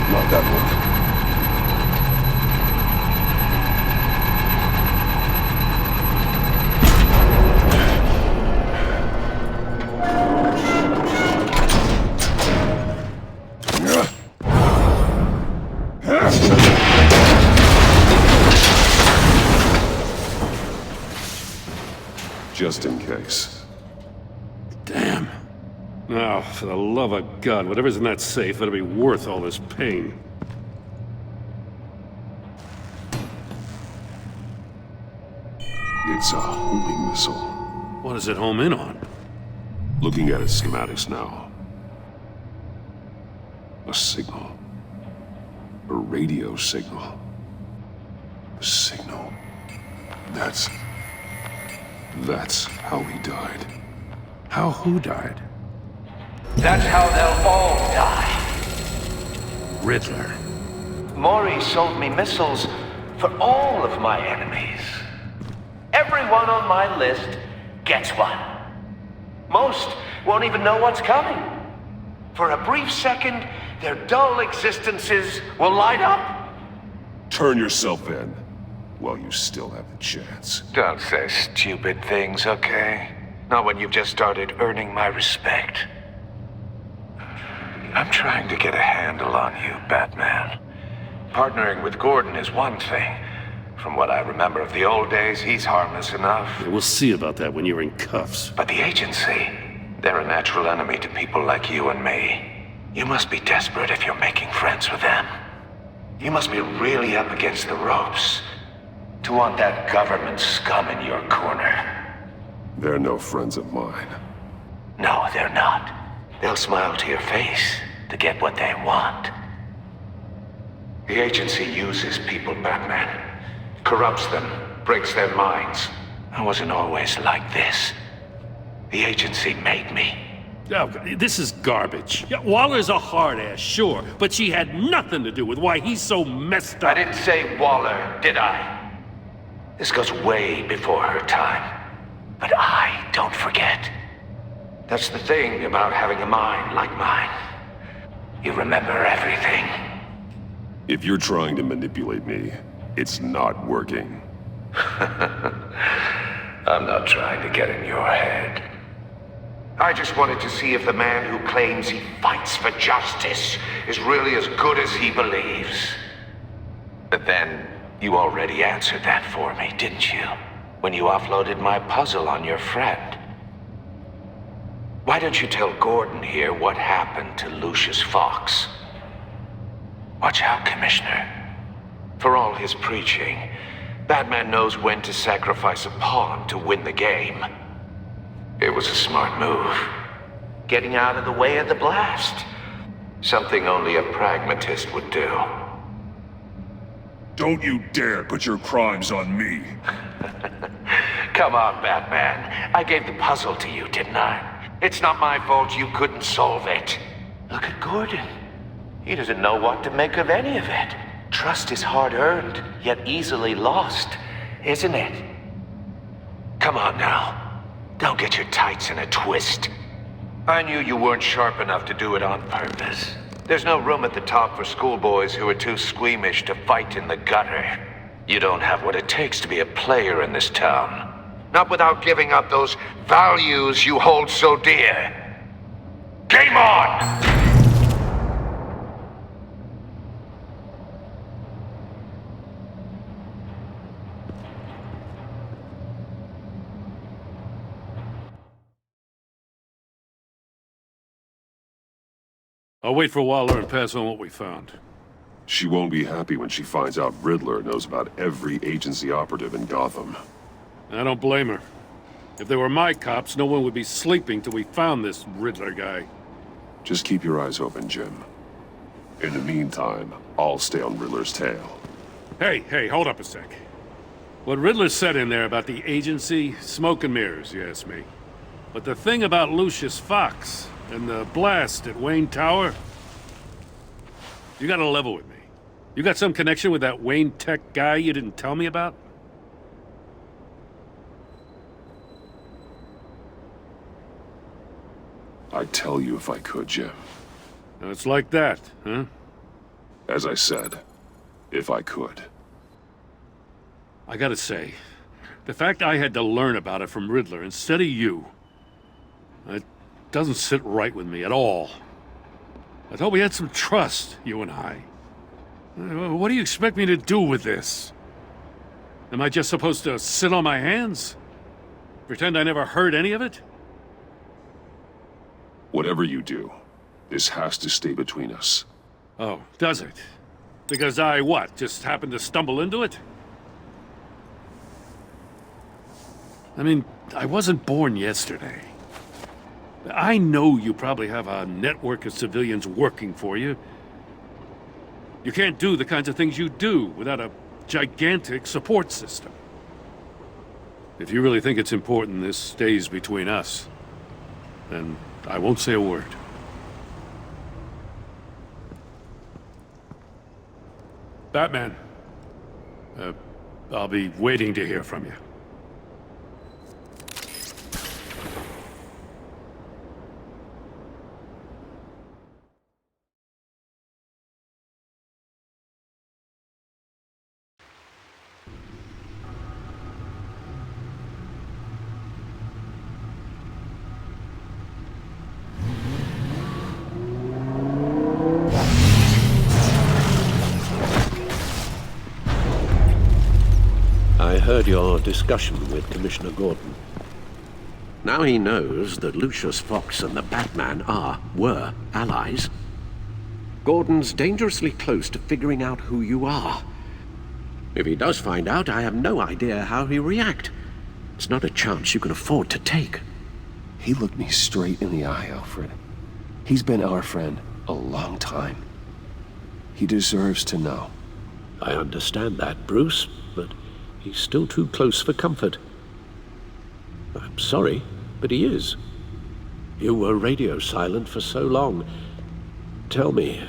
Not that one. Just in case. Damn. Now, for the love of God, whatever's in that safe better be worth all this pain. It's a homing missile. What does it home in on? Looking at its schematics now. A signal. A radio signal. A signal. That's how he died. How who died? That's how they'll all die. Riddler. Maury sold me missiles for all of my enemies. Everyone on my list gets one. Most won't even know what's coming. For a brief second, their dull existences will light up. Turn yourself in while you still have the chance. Don't say stupid things, okay? Not when you've just started earning my respect. I'm trying to get a handle on you, Batman. Partnering with Gordon is one thing. From what I remember of the old days, he's harmless enough. Yeah, we'll see about that when you're in cuffs. But the agency, they're a natural enemy to people like you and me. You must be desperate if you're making friends with them. You must be really up against the ropes to want that government scum in your corner. They're no friends of mine. No, they're not. They'll smile to your face to get what they want. The agency uses people, Batman. Corrupts them, breaks their minds. I wasn't always like this. The agency made me. Oh, this is garbage. Yeah, Waller's a hard ass, sure, but she had nothing to do with why he's so messed up. I didn't say Waller, did I? This goes way before her time. But I don't forget. That's the thing about having a mind like mine. You remember everything. If you're trying to manipulate me, it's not working. I'm not trying to get in your head. I just wanted to see if the man who claims he fights for justice is really as good as he believes. But then, you already answered that for me, didn't you? When you offloaded my puzzle on your friend. Why don't you tell Gordon here what happened to Lucius Fox? Watch out, Commissioner. For all his preaching, Batman knows when to sacrifice a pawn to win the game. It was a smart move. Getting out of the way of the blast. Something only a pragmatist would do. Don't you dare put your crimes on me. Come on, Batman. I gave the puzzle to you, didn't I? It's not my fault you couldn't solve it. Look at Gordon. He doesn't know what to make of any of it. Trust is hard-earned, yet easily lost, isn't it? Come on now. Don't get your tights in a twist. I knew you weren't sharp enough to do it on purpose. There's no room at the top for schoolboys who are too squeamish to fight in the gutter. You don't have what it takes to be a player in this town. Not without giving up those values you hold so dear. Game on! I'll wait for Waller and pass on what we found. She won't be happy when she finds out Riddler knows about every agency operative in Gotham. I don't blame her. If they were my cops, no one would be sleeping till we found this Riddler guy. Just keep your eyes open, Jim. In the meantime, I'll stay on Riddler's tail. Hey, hold up a sec. What Riddler said in there about the agency, smoke and mirrors, you ask me. But the thing about Lucius Fox and the blast at Wayne Tower, you gotta level with me. You got some connection with that Wayne Tech guy you didn't tell me about? I'd tell you if I could, Jim. Now it's like that, huh? As I said, if I could. I gotta say, the fact I had to learn about it from Riddler instead of you, it doesn't sit right with me at all. I thought we had some trust, you and I. What do you expect me to do with this? Am I just supposed to sit on my hands? Pretend I never heard any of it? Whatever you do, this has to stay between us. Oh, does it? Because I, what, just happened to stumble into it? I mean, I wasn't born yesterday. I know you probably have a network of civilians working for you, You can't do the kinds of things you do without a gigantic support system. If you really think it's important this stays between us, then I won't say a word. Batman, I'll be waiting to hear from you. I heard your discussion with Commissioner Gordon. Now he knows that Lucius Fox and the Batman were allies. Gordon's dangerously close to figuring out who you are. If he does find out, I have no idea how he'll react. It's not a chance you can afford to take. He looked me straight in the eye, Alfred. He's been our friend a long time. He deserves to know. I understand that, Bruce, but he's still too close for comfort. I'm sorry, but he is. You were radio silent for so long. Tell me,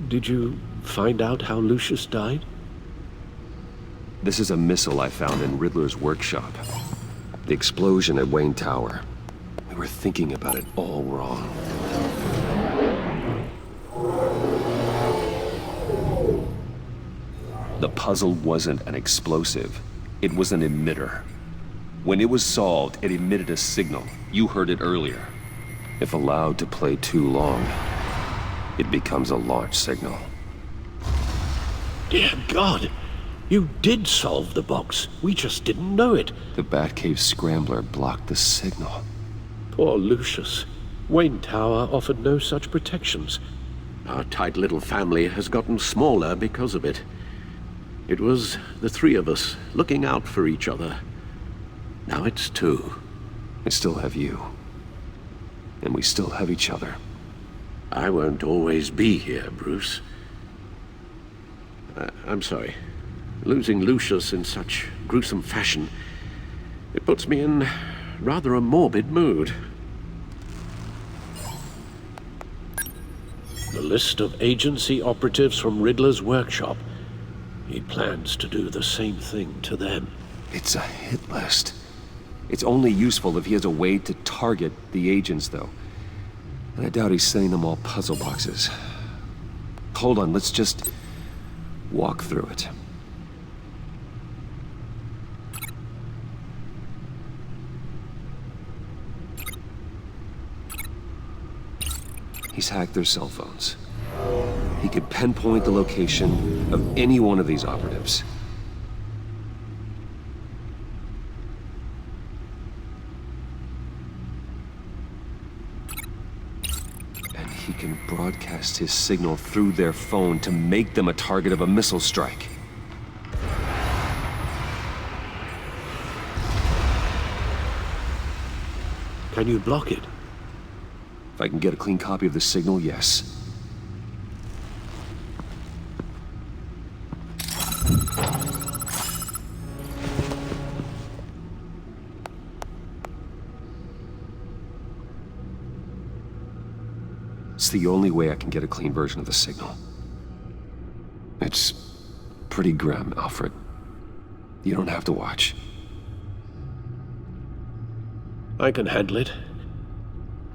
did you find out how Lucius died? This is a missile I found in Riddler's workshop. The explosion at Wayne Tower. We were thinking about it all wrong. The puzzle wasn't an explosive. It was an emitter. When it was solved, it emitted a signal. You heard it earlier. If allowed to play too long, it becomes a launch signal. Dear God! You did solve the box. We just didn't know it. The Batcave scrambler blocked the signal. Poor Lucius. Wayne Tower offered no such protections. Our tight little family has gotten smaller because of it. It was the three of us looking out for each other. Now it's two. I still have you. And we still have each other. I won't always be here, Bruce. I'm sorry. Losing Lucius in such gruesome fashion, it puts me in rather a morbid mood. The list of agency operatives from Riddler's workshop. He plans to do the same thing to them. It's a hit list. It's only useful if he has a way to target the agents, though. And I doubt he's sending them all puzzle boxes. Hold on, let's just walk through it. He's hacked their cell phones. He could pinpoint the location of any one of these operatives. And he can broadcast his signal through their phone to make them a target of a missile strike. Can you block it? If I can get a clean copy of the signal, yes. It's the only way I can get a clean version of the signal. It's pretty grim, Alfred. You don't have to watch. I can handle it.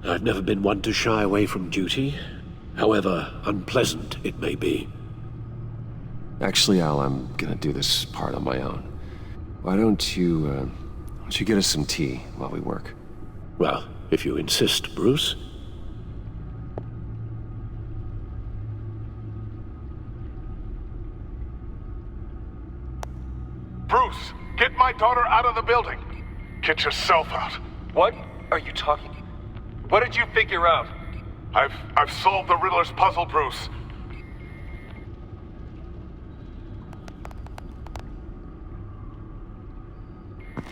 I've never been one to shy away from duty, however unpleasant it may be. Actually, Al, I'm gonna do this part on my own. Why don't you get us some tea while we work? Well, if you insist, Bruce. Bruce, get my daughter out of the building. Get yourself out. What are you talking? What did you figure out? I've solved the Riddler's puzzle, Bruce.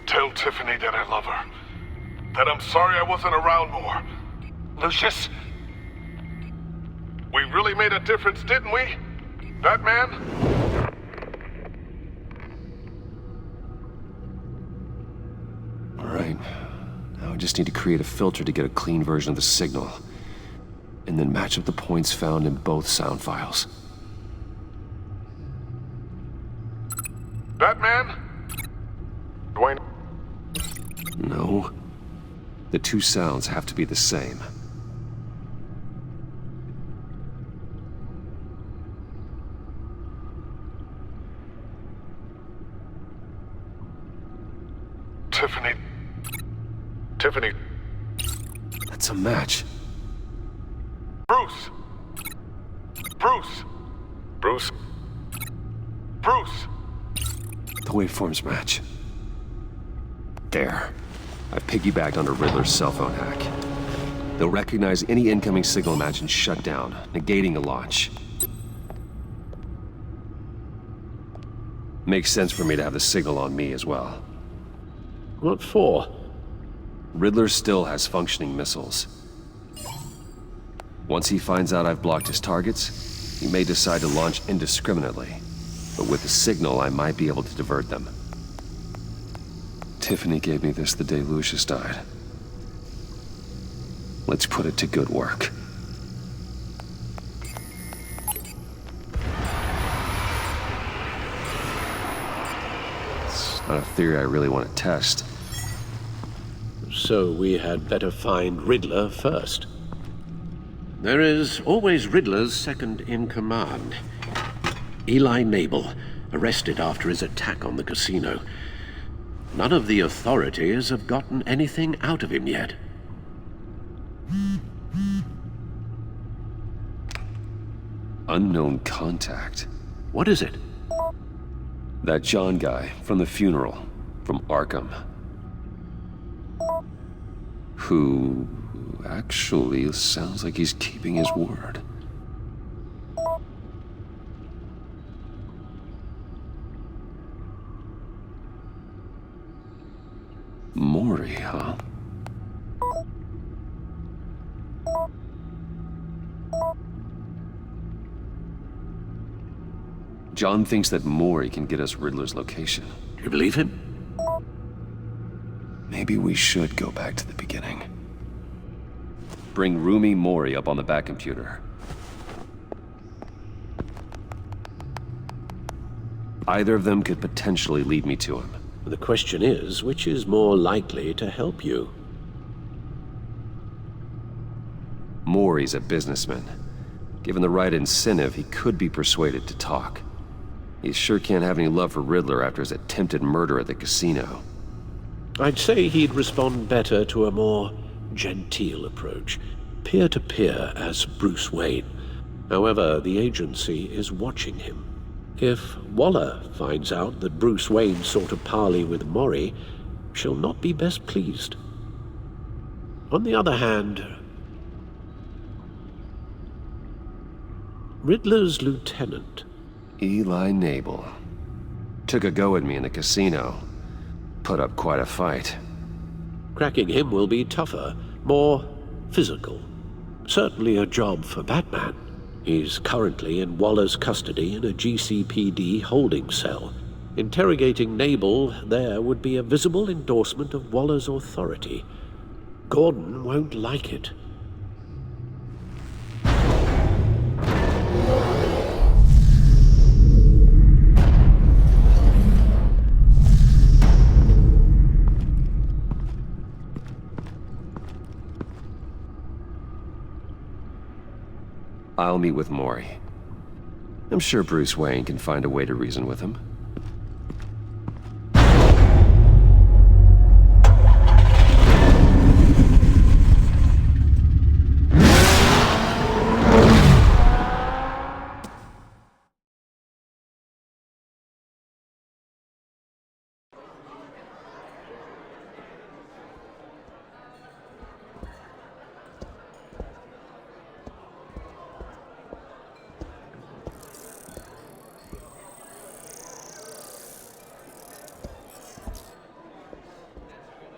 Tell Tiffany that I love her. That I'm sorry I wasn't around more. Lucius? We really made a difference, didn't we? Batman? All right. Now I just need to create a filter to get a clean version of the signal. And then match up the points found in both sound files. Batman? Dwayne? No. The two sounds have to be the same. Tiffany. Tiffany. That's a match. Bruce! Bruce! Bruce? Bruce! The waveforms match. There. I've piggybacked onto Riddler's cell phone hack. They'll recognize any incoming signal match and shut down, negating the launch. Makes sense for me to have the signal on me as well. What for? Riddler still has functioning missiles. Once he finds out I've blocked his targets, he may decide to launch indiscriminately. But with the signal, I might be able to divert them. Tiffany gave me this the day Lucius died. Let's put it to good work. It's not a theory I really want to test. So we had better find Riddler first. There is always Riddler's second-in-command. Eli Nabel, arrested after his attack on the casino. None of the authorities have gotten anything out of him yet. Unknown contact. What is it? That John guy from the funeral, from Arkham. Who actually sounds like he's keeping his word. Maury, huh? John thinks that Maury can get us Riddler's location. Do you believe him? Maybe we should go back to the beginning. Bring Roomy Maury up on the back computer. Either of them could potentially lead me to him. The question is, which is more likely to help you? Maury's a businessman. Given the right incentive, he could be persuaded to talk. He sure can't have any love for Riddler after his attempted murder at the casino. I'd say he'd respond better to a more genteel approach, peer-to-peer as Bruce Wayne. However, the agency is watching him. If Waller finds out that Bruce Wayne sought a parley with Maury, she'll not be best pleased. On the other hand, Riddler's lieutenant, Eli Nabel, took a go at me in the casino. Put up quite a fight. Cracking him will be tougher, more physical. Certainly a job for Batman. He's currently in Waller's custody in a GCPD holding cell. Interrogating Nabel there would be a visible endorsement of Waller's authority. Gordon won't like it. I'll meet with Maury. I'm sure Bruce Wayne can find a way to reason with him.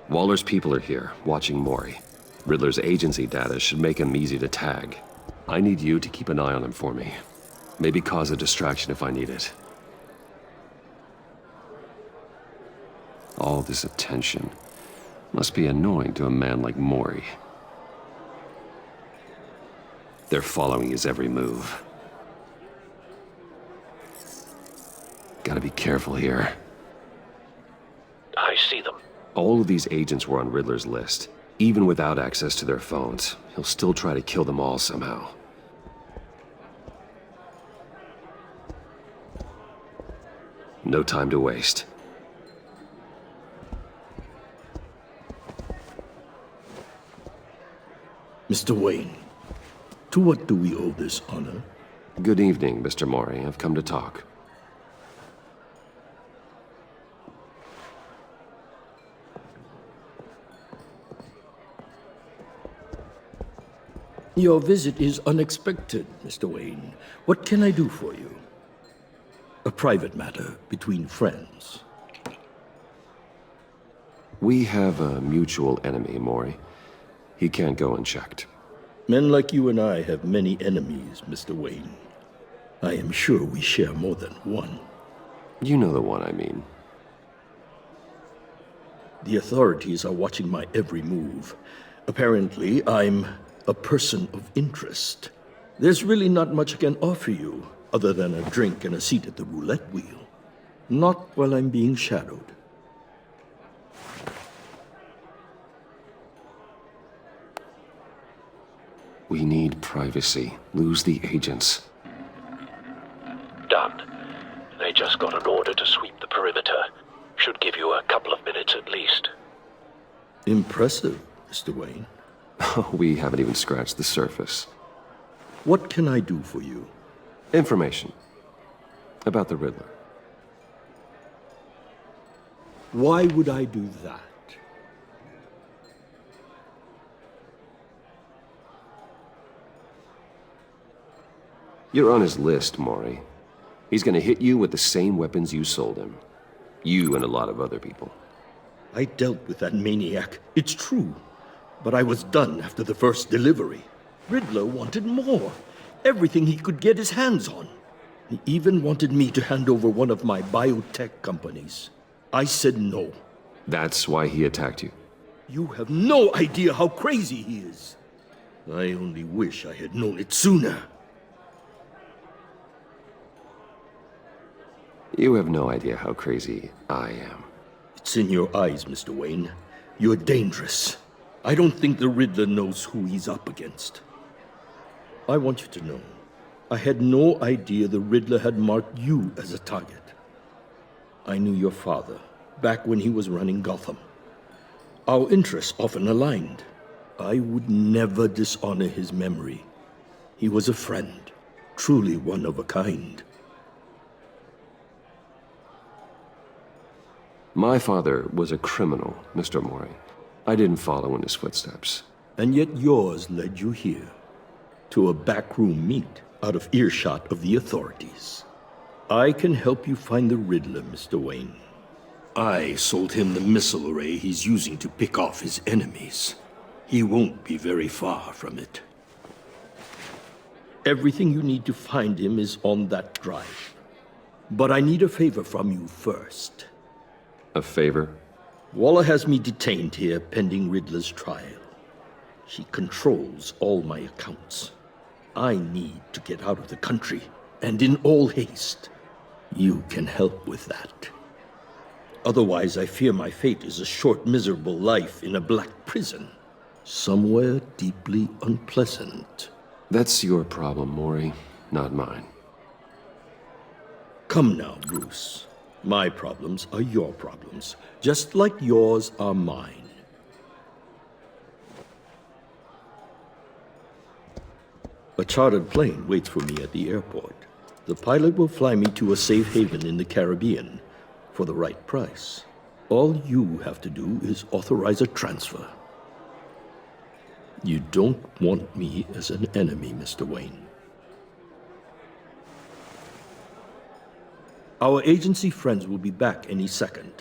Waller's people are here, watching Maury. Riddler's agency data should make him easy to tag. I need you to keep an eye on him for me. Maybe cause a distraction if I need it. All this attention must be annoying to a man like Mori. They're following his every move. Gotta be careful here. I see them. All of these agents were on Riddler's list. Even without access to their phones, he'll still try to kill them all somehow. No time to waste. Mr. Wayne, to what do we owe this honor? Good evening, Mr. Mori. I've come to talk. Your visit is unexpected, Mr. Wayne. What can I do for you? A private matter between friends. We have a mutual enemy, Mori. He can't go unchecked. Men like you and I have many enemies, Mr. Wayne. I am sure we share more than one. You know the one I mean. The authorities are watching my every move. Apparently, I'm a person of interest. There's really not much I can offer you, other than a drink and a seat at the roulette wheel. Not while I'm being shadowed. We need privacy. Lose the agents. Done. They just got an order to sweep the perimeter. Should give you a couple of minutes at least. Impressive, Mr. Wayne. We haven't even scratched the surface. What can I do for you? Information. About the Riddler. Why would I do that? You're on his list, Mori. He's gonna hit you with the same weapons you sold him. You and a lot of other people. I dealt with that maniac. It's true. But I was done after the first delivery. Riddler wanted more. Everything he could get his hands on. He even wanted me to hand over one of my biotech companies. I said no. That's why he attacked you. You have no idea how crazy he is. I only wish I had known it sooner. You have no idea how crazy I am. It's in your eyes, Mr. Wayne. You're dangerous. I don't think the Riddler knows who he's up against. I want you to know, I had no idea the Riddler had marked you as a target. I knew your father, back when he was running Gotham. Our interests often aligned. I would never dishonor his memory. He was a friend, truly one of a kind. My father was a criminal, Mr. Mori. I didn't follow in his footsteps. And yet yours led you here, to a backroom meet out of earshot of the authorities. I can help you find the Riddler, Mr. Wayne. I sold him the missile array he's using to pick off his enemies. He won't be very far from it. Everything you need to find him is on that drive. But I need a favor from you first. A favor? Waller has me detained here pending Riddler's trial. She controls all my accounts. I need to get out of the country, and in all haste. You can help with that. Otherwise, I fear my fate is a short, miserable life in a black prison. Somewhere deeply unpleasant. That's your problem, Mori, not mine. Come now, Bruce. My problems are your problems, just like yours are mine. A chartered plane waits for me at the airport. The pilot will fly me to a safe haven in the Caribbean for the right price. All you have to do is authorize a transfer. You don't want me as an enemy, Mr. Wayne. Our agency friends will be back any second.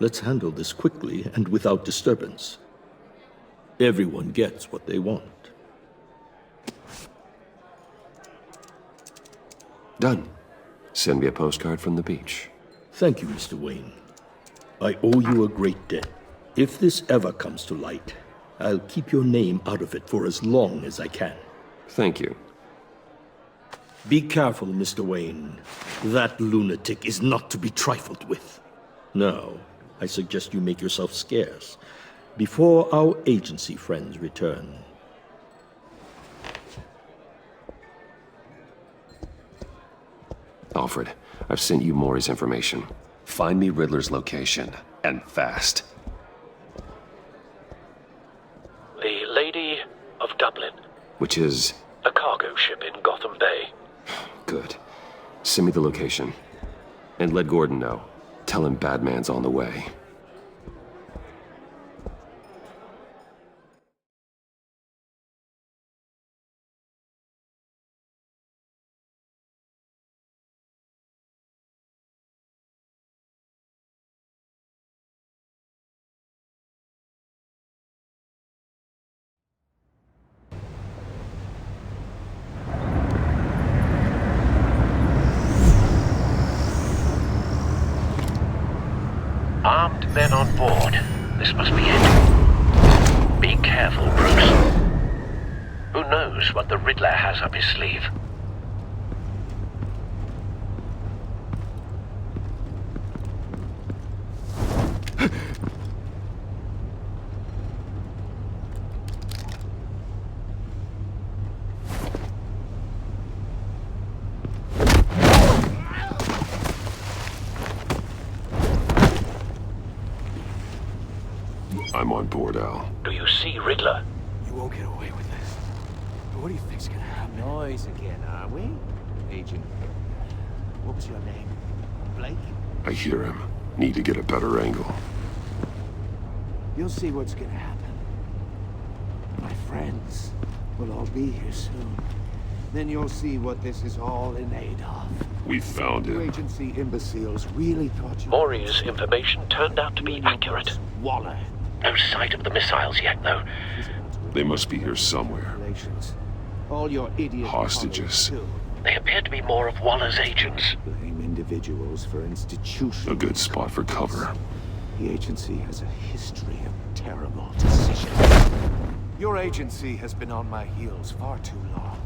Let's handle this quickly and without disturbance. Everyone gets what they want. Done. Send me a postcard from the beach. Thank you, Mr. Wayne. I owe you a great debt. If this ever comes to light, I'll keep your name out of it for as long as I can. Thank you. Be careful, Mr. Wayne. That lunatic is not to be trifled with. Now, I suggest you make yourself scarce before our agency friends return. Alfred, I've sent you Maury's information. Find me Riddler's location, and fast. The Lady of Dublin. Which is... A cargo ship in Gotham Bay. Good. Send me the location. And let Gordon know. Tell him Batman's on the way. Armed men on board. This must be it. Be careful, Bruce. Who knows what the Riddler has up his sleeve? I'm on board, Al. Do you see Riddler? You won't get away with this. What do you think's gonna happen? Noise again, are we? Agent, what was your name? Blake? I hear him. Need to get a better angle. You'll see what's gonna happen. My friends will all be here soon. Then you'll see what this is all in aid of. We found You him. agency imbeciles really thought you... Maury's information turned out to be accurate. Waller. No sight of the missiles yet, though. They must be here somewhere. All your idiot Hostages. They appear to be more of Waller's agents. Blame individuals for institutions. A good spot for cover. The agency has a history of terrible decisions. Your agency has been on my heels far too long.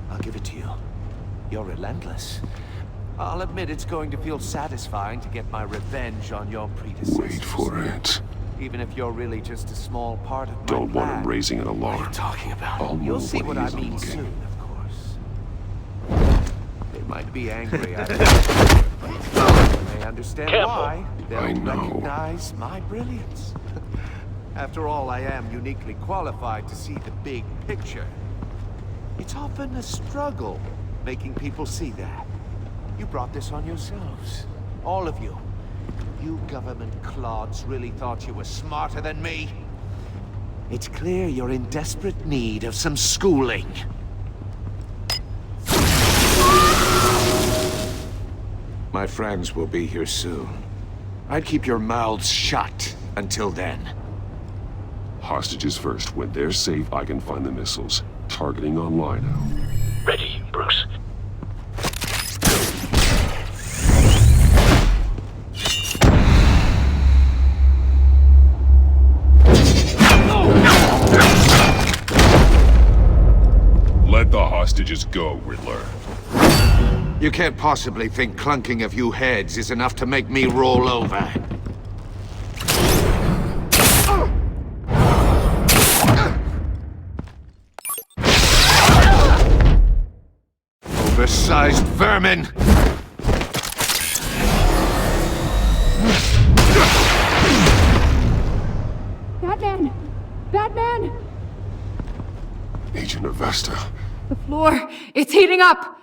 I'll give it to you. You're relentless. I'll admit it's going to feel satisfying to get my revenge on your predecessors. Wait for it. Even if you're really just a small part of my Don't want plan. him raising an alarm. What are you talking about? I'll You'll know see what when I he's mean looking. soon, of course. They might be angry at me. When they understand Careful. why, they'll I know. recognize my brilliance. After all, I am uniquely qualified to see the big picture. It's often a struggle making people see that. You brought this on yourselves. All of you. You government clods really thought you were smarter than me. It's clear you're in desperate need of some schooling. My friends will be here soon. I'd keep your mouths shut until then. Hostages first. When they're safe, I can find the missiles. Targeting online now. Ready, Bruce. Let the hostages go, Riddler. You can't possibly think clunking a few heads is enough to make me roll over. Oversized vermin! Batman! Batman! Agent Avesta. The floor, it's heating up!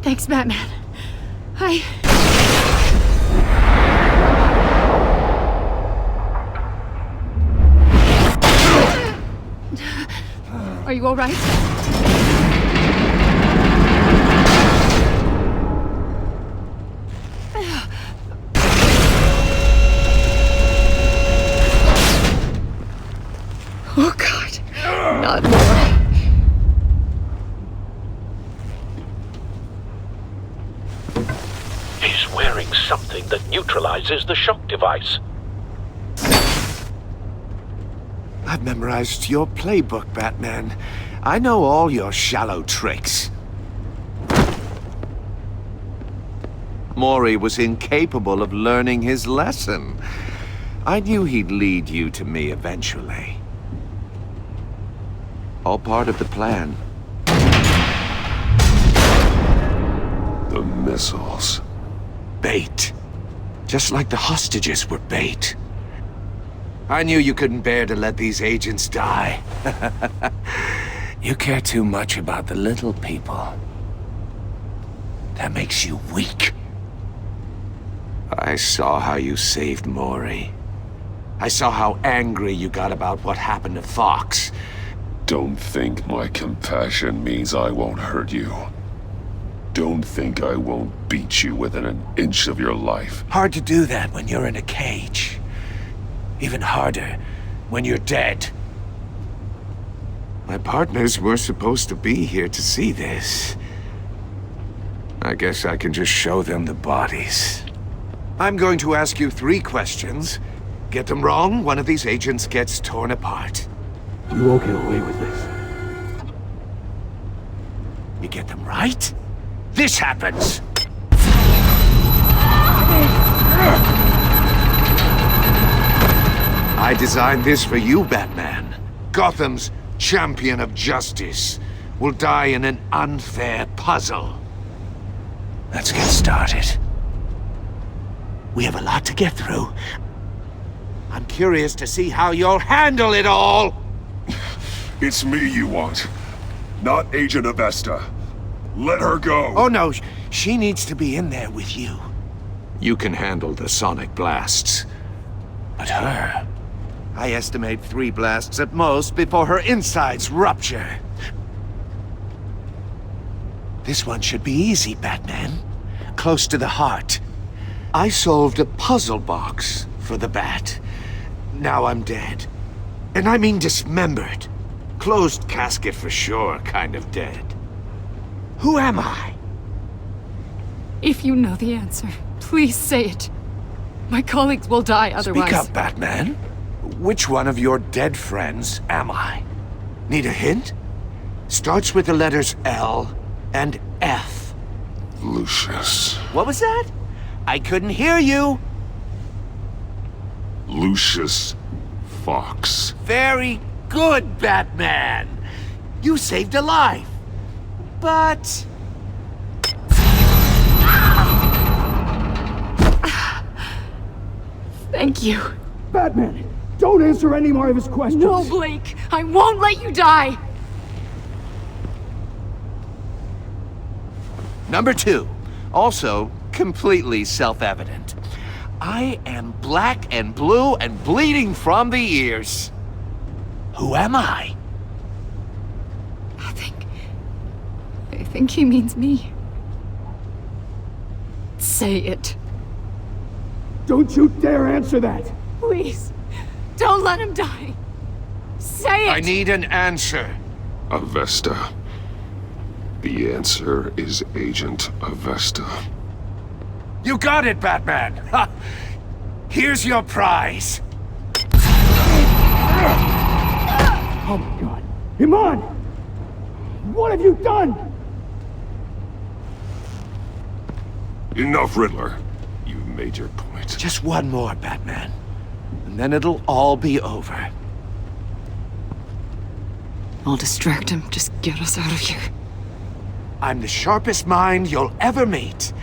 Thanks, Batman. Are you all right? Not more. He's wearing something that neutralizes the shock device. I've memorized your playbook, Batman. I know all your shallow tricks. Mori was incapable of learning his lesson. I knew he'd lead you to me eventually. All part of the plan. The missiles. Bait. Just like the hostages were bait. I knew you couldn't bear to let these agents die. You care too much about the little people. That makes you weak. I saw how you saved Mori. I saw how angry you got about what happened to Fox. Don't think my compassion means I won't hurt you. Don't think I won't beat you within an inch of your life. Hard to do that when you're in a cage. Even harder when you're dead. My partners were supposed to be here to see this. I guess I can just show them the bodies. I'm going to ask you 3 questions. Get them wrong, one of these agents gets torn apart. You won't get away with this. You get them right, this happens. I designed this for you, Batman. Gotham's champion of justice will die in an unfair puzzle. Let's get started. We have a lot to get through. I'm curious to see how you'll handle it all. It's me you want, not Agent Avesta. Let her go. Oh no, she needs to be in there with you. You can handle the sonic blasts. But her... I estimate 3 blasts at most before her insides rupture. This one should be easy, Batman. Close to the heart. I solved a puzzle box for the Bat. Now I'm dead. And I mean dismembered. Closed casket for sure, kind of dead. Who am I? If you know the answer, please say it. My colleagues will die otherwise. Speak up, Batman. Which one of your dead friends am I? Need a hint? Starts with the letters L and F. Lucius. What was that? I couldn't hear you. Lucius Fox. Very good, Batman. You saved a life. But... Thank you. Batman, don't answer any more of his questions. No, Blake. I won't let you die. Number 2. Also completely self-evident. I am black and blue and bleeding from the ears. Who am I? I think he means me. Say it. Don't you dare answer that! Please, don't let him die. Say it! I need an answer. Avesta. The answer is Agent Avesta. You got it, Batman! Ha! Here's your prize. Oh my god. Iman! What have you done? Enough, Riddler. You've made your point. Just one more, Batman. And then it'll all be over. I'll distract him. Just get us out of here. I'm the sharpest mind you'll ever meet.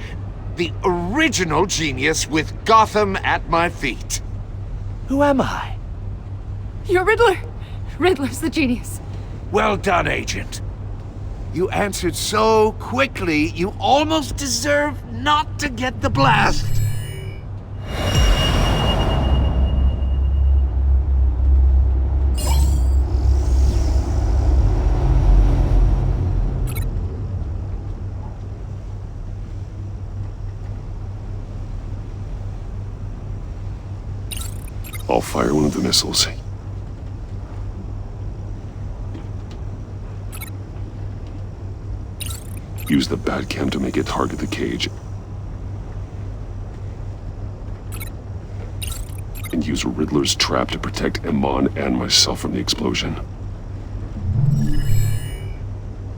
The original genius with Gotham at my feet. Who am I? You're Riddler. Riddler's the genius. Well done, Agent. You answered so quickly, you almost deserve not to get the blast. I'll fire one of the missiles. Use the Batcam to make it target the cage. And use Riddler's trap to protect Iman and myself from the explosion.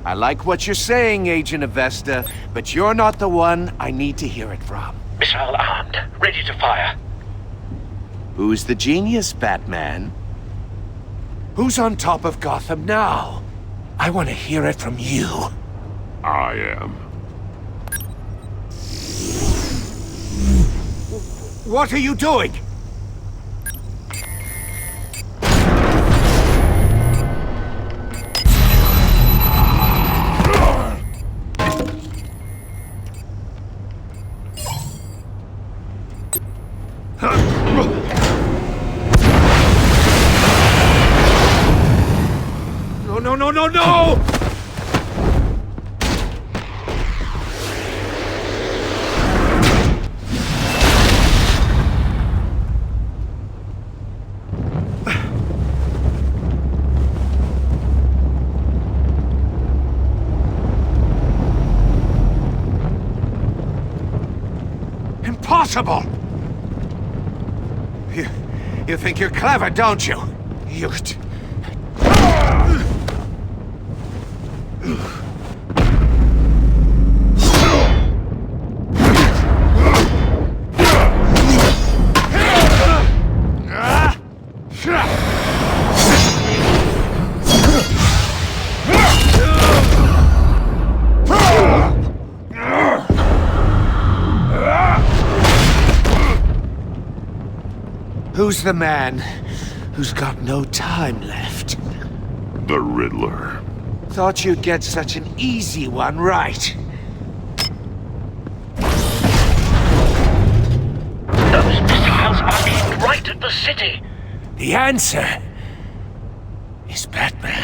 I like what you're saying, Agent Avesta, but you're not the one I need to hear it from. Missile armed, ready to fire. Who's the genius, Batman? Who's on top of Gotham now? I want to hear it from you. I am. What are you doing? No! Impossible! You think you're clever, don't you? Who's the man who's got no time left? The Riddler. Thought you'd get such an easy one right. Those missiles are aimed right at the city. The answer is Batman.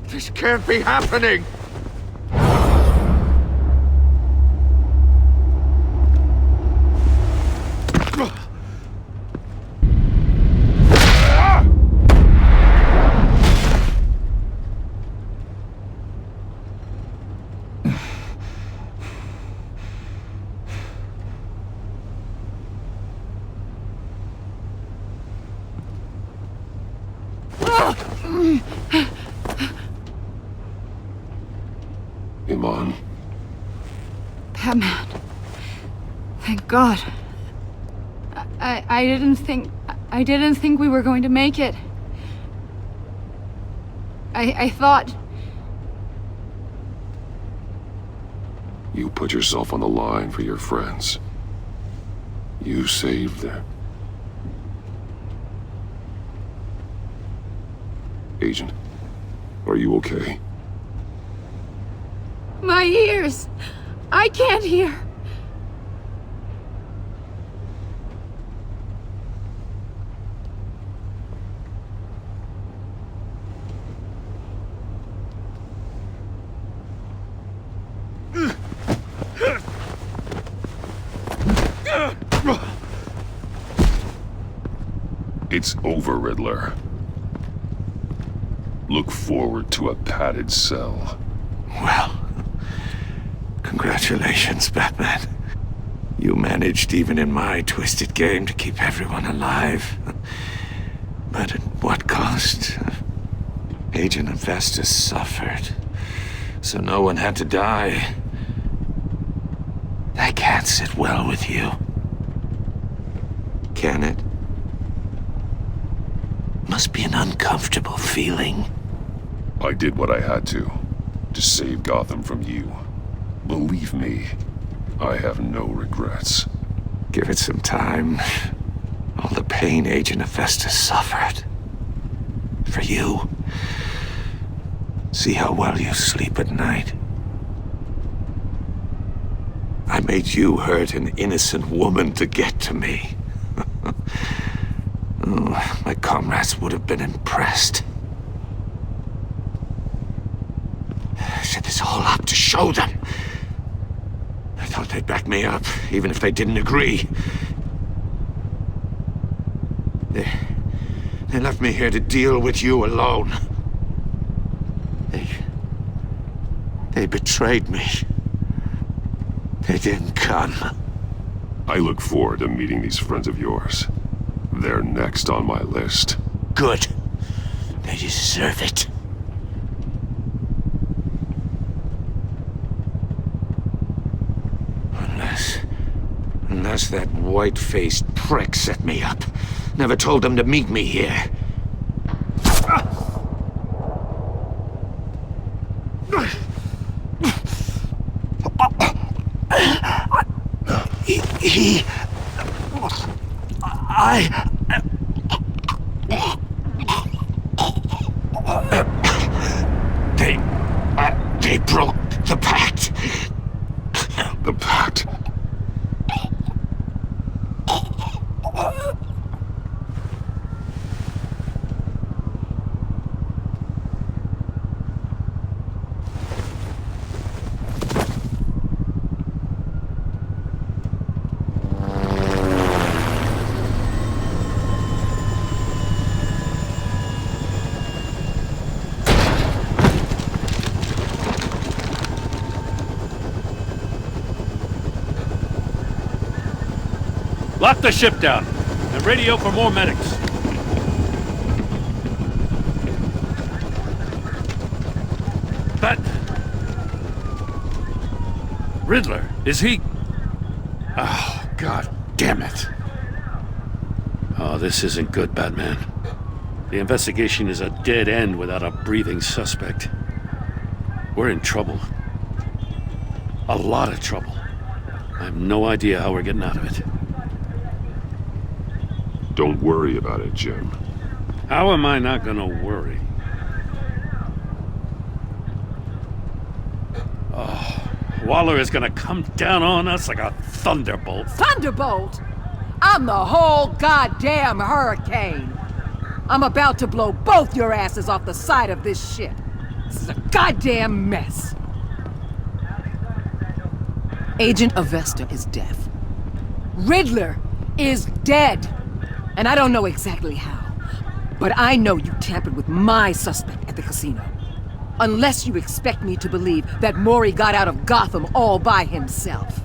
This can't be happening! Iman. Batman. Thank God. I didn't think we were going to make it. I thought... You put yourself on the line for your friends. You saved them. Agent, are you okay? My ears! I can't hear! It's over, Riddler. Look forward to a padded cell. Well, congratulations, Batman. You managed, even in my twisted game, to keep everyone alive. But at what cost? Agent Avesta suffered, so no one had to die. That can't sit well with you. Can it? Must be an uncomfortable feeling. I did what I had to save Gotham from you. Believe me, I have no regrets. Give it some time. All the pain Agent Avesta suffered. For you. See how well you sleep at night. I made you hurt an innocent woman to get to me. Oh, my comrades would have been impressed. I set this all up to show them. I thought they'd back me up, even if they didn't agree. They left me here to deal with you alone. They betrayed me. They didn't come. I look forward to meeting these friends of yours. They're next on my list. Good. They deserve it. Unless that white-faced prick set me up. Never told them to meet me here. They broke the pact. The pact? Lock the ship down and radio for more medics. Riddler, is he... Oh, God damn it. Oh, this isn't good, Batman. The investigation is a dead end without a breathing suspect. We're in trouble. A lot of trouble. I have no idea how we're getting out of it. Don't worry about it, Jim. How am I not gonna worry? Oh, Waller is gonna come down on us like a thunderbolt. Thunderbolt? I'm the whole goddamn hurricane. I'm about to blow both your asses off the side of this ship. This is a goddamn mess. Agent Avesta is dead. Riddler is dead. And I don't know exactly how, but I know you tampered with my suspect at the casino. Unless you expect me to believe that Maury got out of Gotham all by himself.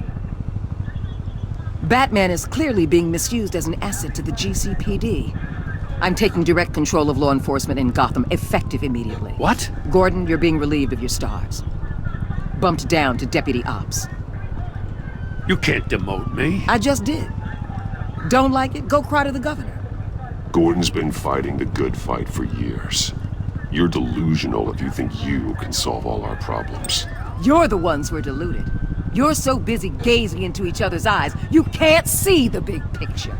Batman is clearly being misused as an asset to the GCPD. I'm taking direct control of law enforcement in Gotham, effective immediately. What? Gordon, you're being relieved of your stars. Bumped down to Deputy Ops. You can't demote me. I just did. Don't like it? Go cry to the governor. Gordon's been fighting the good fight for years. You're delusional if you think you can solve all our problems. You're the ones who are deluded. You're so busy gazing into each other's eyes, you can't see the big picture.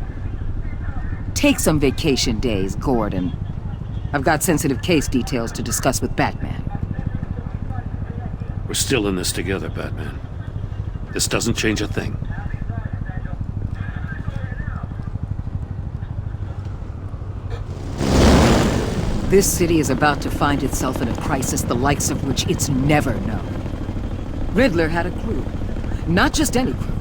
Take some vacation days, Gordon. I've got sensitive case details to discuss with Batman. We're still in this together, Batman. This doesn't change a thing. This city is about to find itself in a crisis the likes of which it's never known. Riddler had a crew. Not just any crew.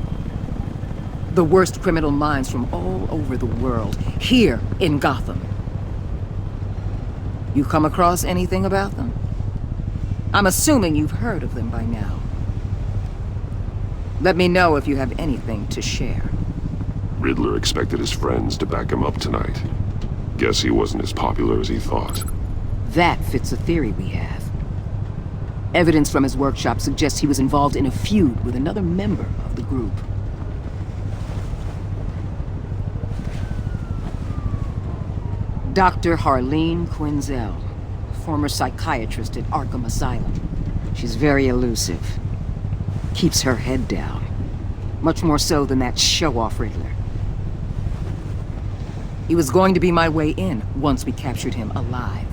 The worst criminal minds from all over the world, here in Gotham. You come across anything about them? I'm assuming you've heard of them by now. Let me know if you have anything to share. Riddler expected his friends to back him up tonight. Guess he wasn't as popular as he thought. That fits a theory we have. Evidence from his workshop suggests he was involved in a feud with another member of the group. Dr. Harleen Quinzel, former psychiatrist at Arkham Asylum. She's very elusive. Keeps her head down. Much more so than that show-off Riddler. He was going to be my way in once we captured him alive.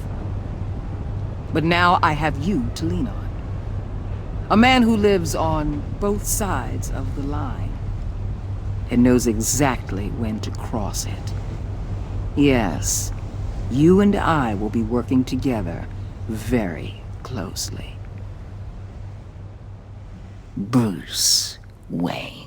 But now I have you to lean on. A man who lives on both sides of the line and knows exactly when to cross it. Yes, you and I will be working together very closely. Bruce Wayne.